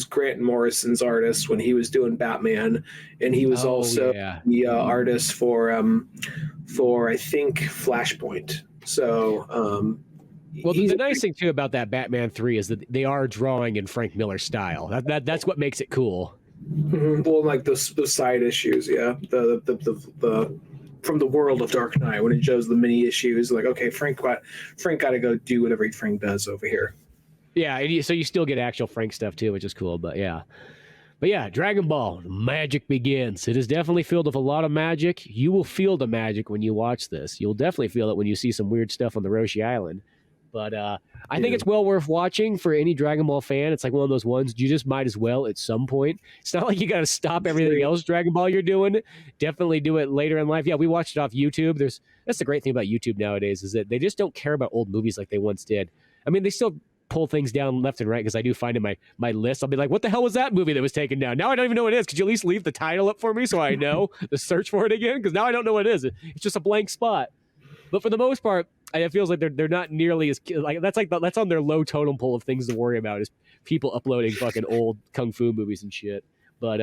Grant Morrison's artist when he was doing Batman, and he was the artist for I think Flashpoint. So well, the nice thing too about that Batman 3 is that they are drawing in Frank Miller style. That's what makes it cool. Mm-hmm. Well, like the side issues, yeah, the from the world of Dark Knight when it shows the mini issues, like, okay, Frank got to go do whatever Frank does over here. Yeah, and so you still get actual Frank stuff too, which is cool. But yeah, Dragon Ball, magic begins. It is definitely filled with a lot of magic. You will feel the magic when you watch this. You'll definitely feel it when you see some weird stuff on the Roshi Island. But I think it's well worth watching for any Dragon Ball fan. It's like one of those ones you just might as well at some point. It's not like you got to stop everything else Dragon Ball you're doing. Definitely do it later in life. Yeah, we watched it off YouTube. That's the great thing about YouTube nowadays is that they just don't care about old movies like they once did. I mean, they still pull things down left and right because I do find in my list, I'll be like, what the hell was that movie that was taken down? Now I don't even know what it is. Could you at least leave the title up for me so I know to search for it again? Because now I don't know what it is. It's just a blank spot. But for the most part, it feels like they're not nearly as like that's on their low totem pole of things to worry about is people uploading fucking old kung fu movies and shit. But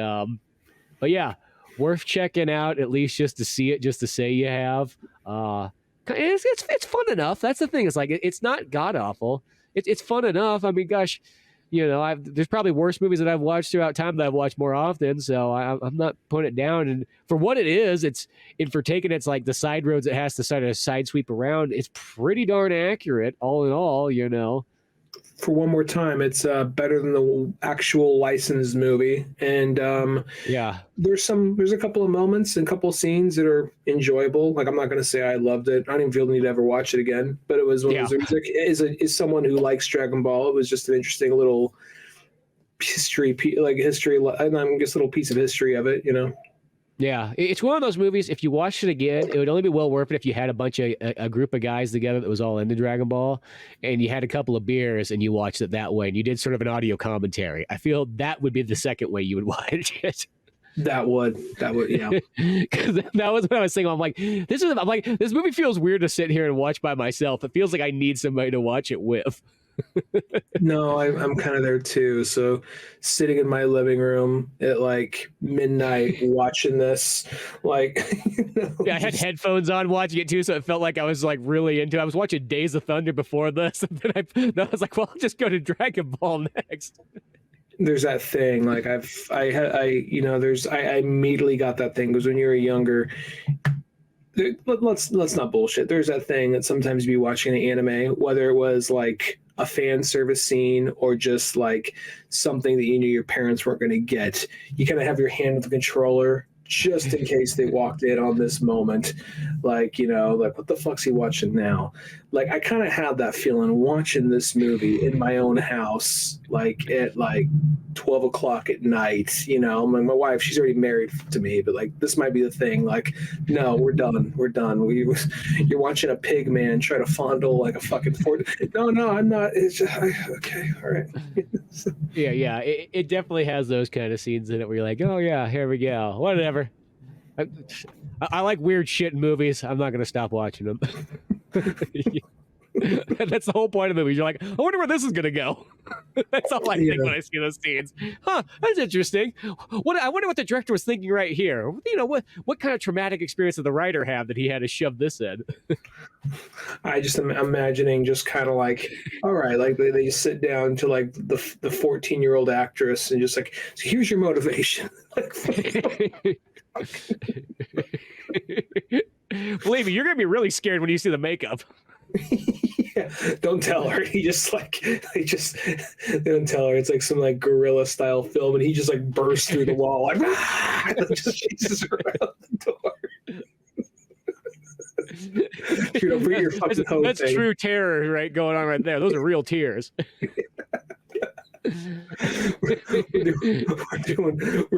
yeah, worth checking out at least just to see it, just to say you have. It's fun enough. That's the thing. It's like it's not god awful. It's fun enough. I mean, gosh, there's probably worse movies that I've watched throughout time that I've watched more often. So I'm not putting it down. And for what it is, for taking it's like the side roads it has to sort of side sweep around. It's pretty darn accurate, all in all. For one more time, it's better than the actual licensed movie. And yeah, there's a couple of moments and a couple of scenes that are enjoyable. Like, I'm not going to say I loved it. I don't even feel the need to ever watch it again. But it was one of those, is someone who likes Dragon Ball. It was just an interesting little history, and I guess a little piece of history of it, Yeah, it's one of those movies. If you watched it again, it would only be well worth it if you had a group of guys together that was all into Dragon Ball, and you had a couple of beers and you watched it that way, and you did sort of an audio commentary. I feel that would be the second way you would watch it. That would, yeah. Because that was what I was saying. I'm like, this movie feels weird to sit here and watch by myself. It feels like I need somebody to watch it with. No, I'm kind of there too. So sitting in my living room at like midnight watching this, like, I had headphones on watching it too, so it felt like I was like really into it. I was watching Days of Thunder before this, and then I was like, well, I'll just go to Dragon Ball next. There's that thing, like I immediately got that thing because when you're younger, let's not bullshit. There's that thing that sometimes you be watching an anime, whether it was like a fan service scene or just like something that you knew your parents weren't going to get. You kind of have your hand with the controller just in case they walked in on this moment. Like, like, what the fuck's he watching now? Like, I kind of had that feeling watching this movie in my own house, like at like 12 o'clock at night. You know, my wife, she's already married to me, but like this might be the thing. Like, no, we're done. We're done. You're watching a pig man try to fondle like a fucking Ford. No, I'm not. It's just okay. All right. Yeah. It definitely has those kind of scenes in it where you're like, oh yeah, here we go. Whatever. I like weird shit in movies. I'm not going to stop watching them. That's the whole point of the movie. You're like, I wonder where this is going to go. That's all I think when I see those scenes. Huh, that's interesting. I wonder what the director was thinking right here. You know, what kind of traumatic experience did the writer have that he had to shove this in? I just am imagining just kind of like, all right, like they sit down to like the 14-year-old actress and just like, so here's your motivation. Believe me, you're gonna be really scared when you see the makeup. Yeah, don't tell her. They don't tell her. It's like some like guerrilla style film, and he just like bursts through the wall, like and just chases her out the door. Dude, don't forget your fucking that's true terror, right? Going on right there. Those are real tears. We're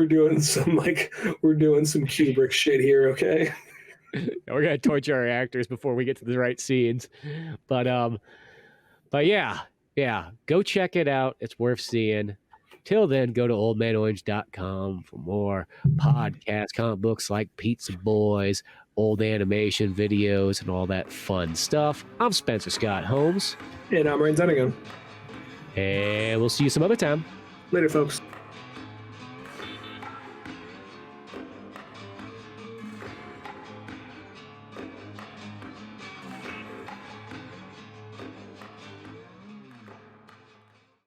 doing some Kubrick shit here, okay? We're gonna torture our actors before we get to the right scenes, but yeah, go check it out. It's worth seeing. Till then, go to oldmanorange.com for more podcasts, comic books like Pizza Boys, old animation videos, and all that fun stuff. I'm Spencer Scott Holmes, and I'm Ryan Zunigan, and we'll see you some other time. Later, folks.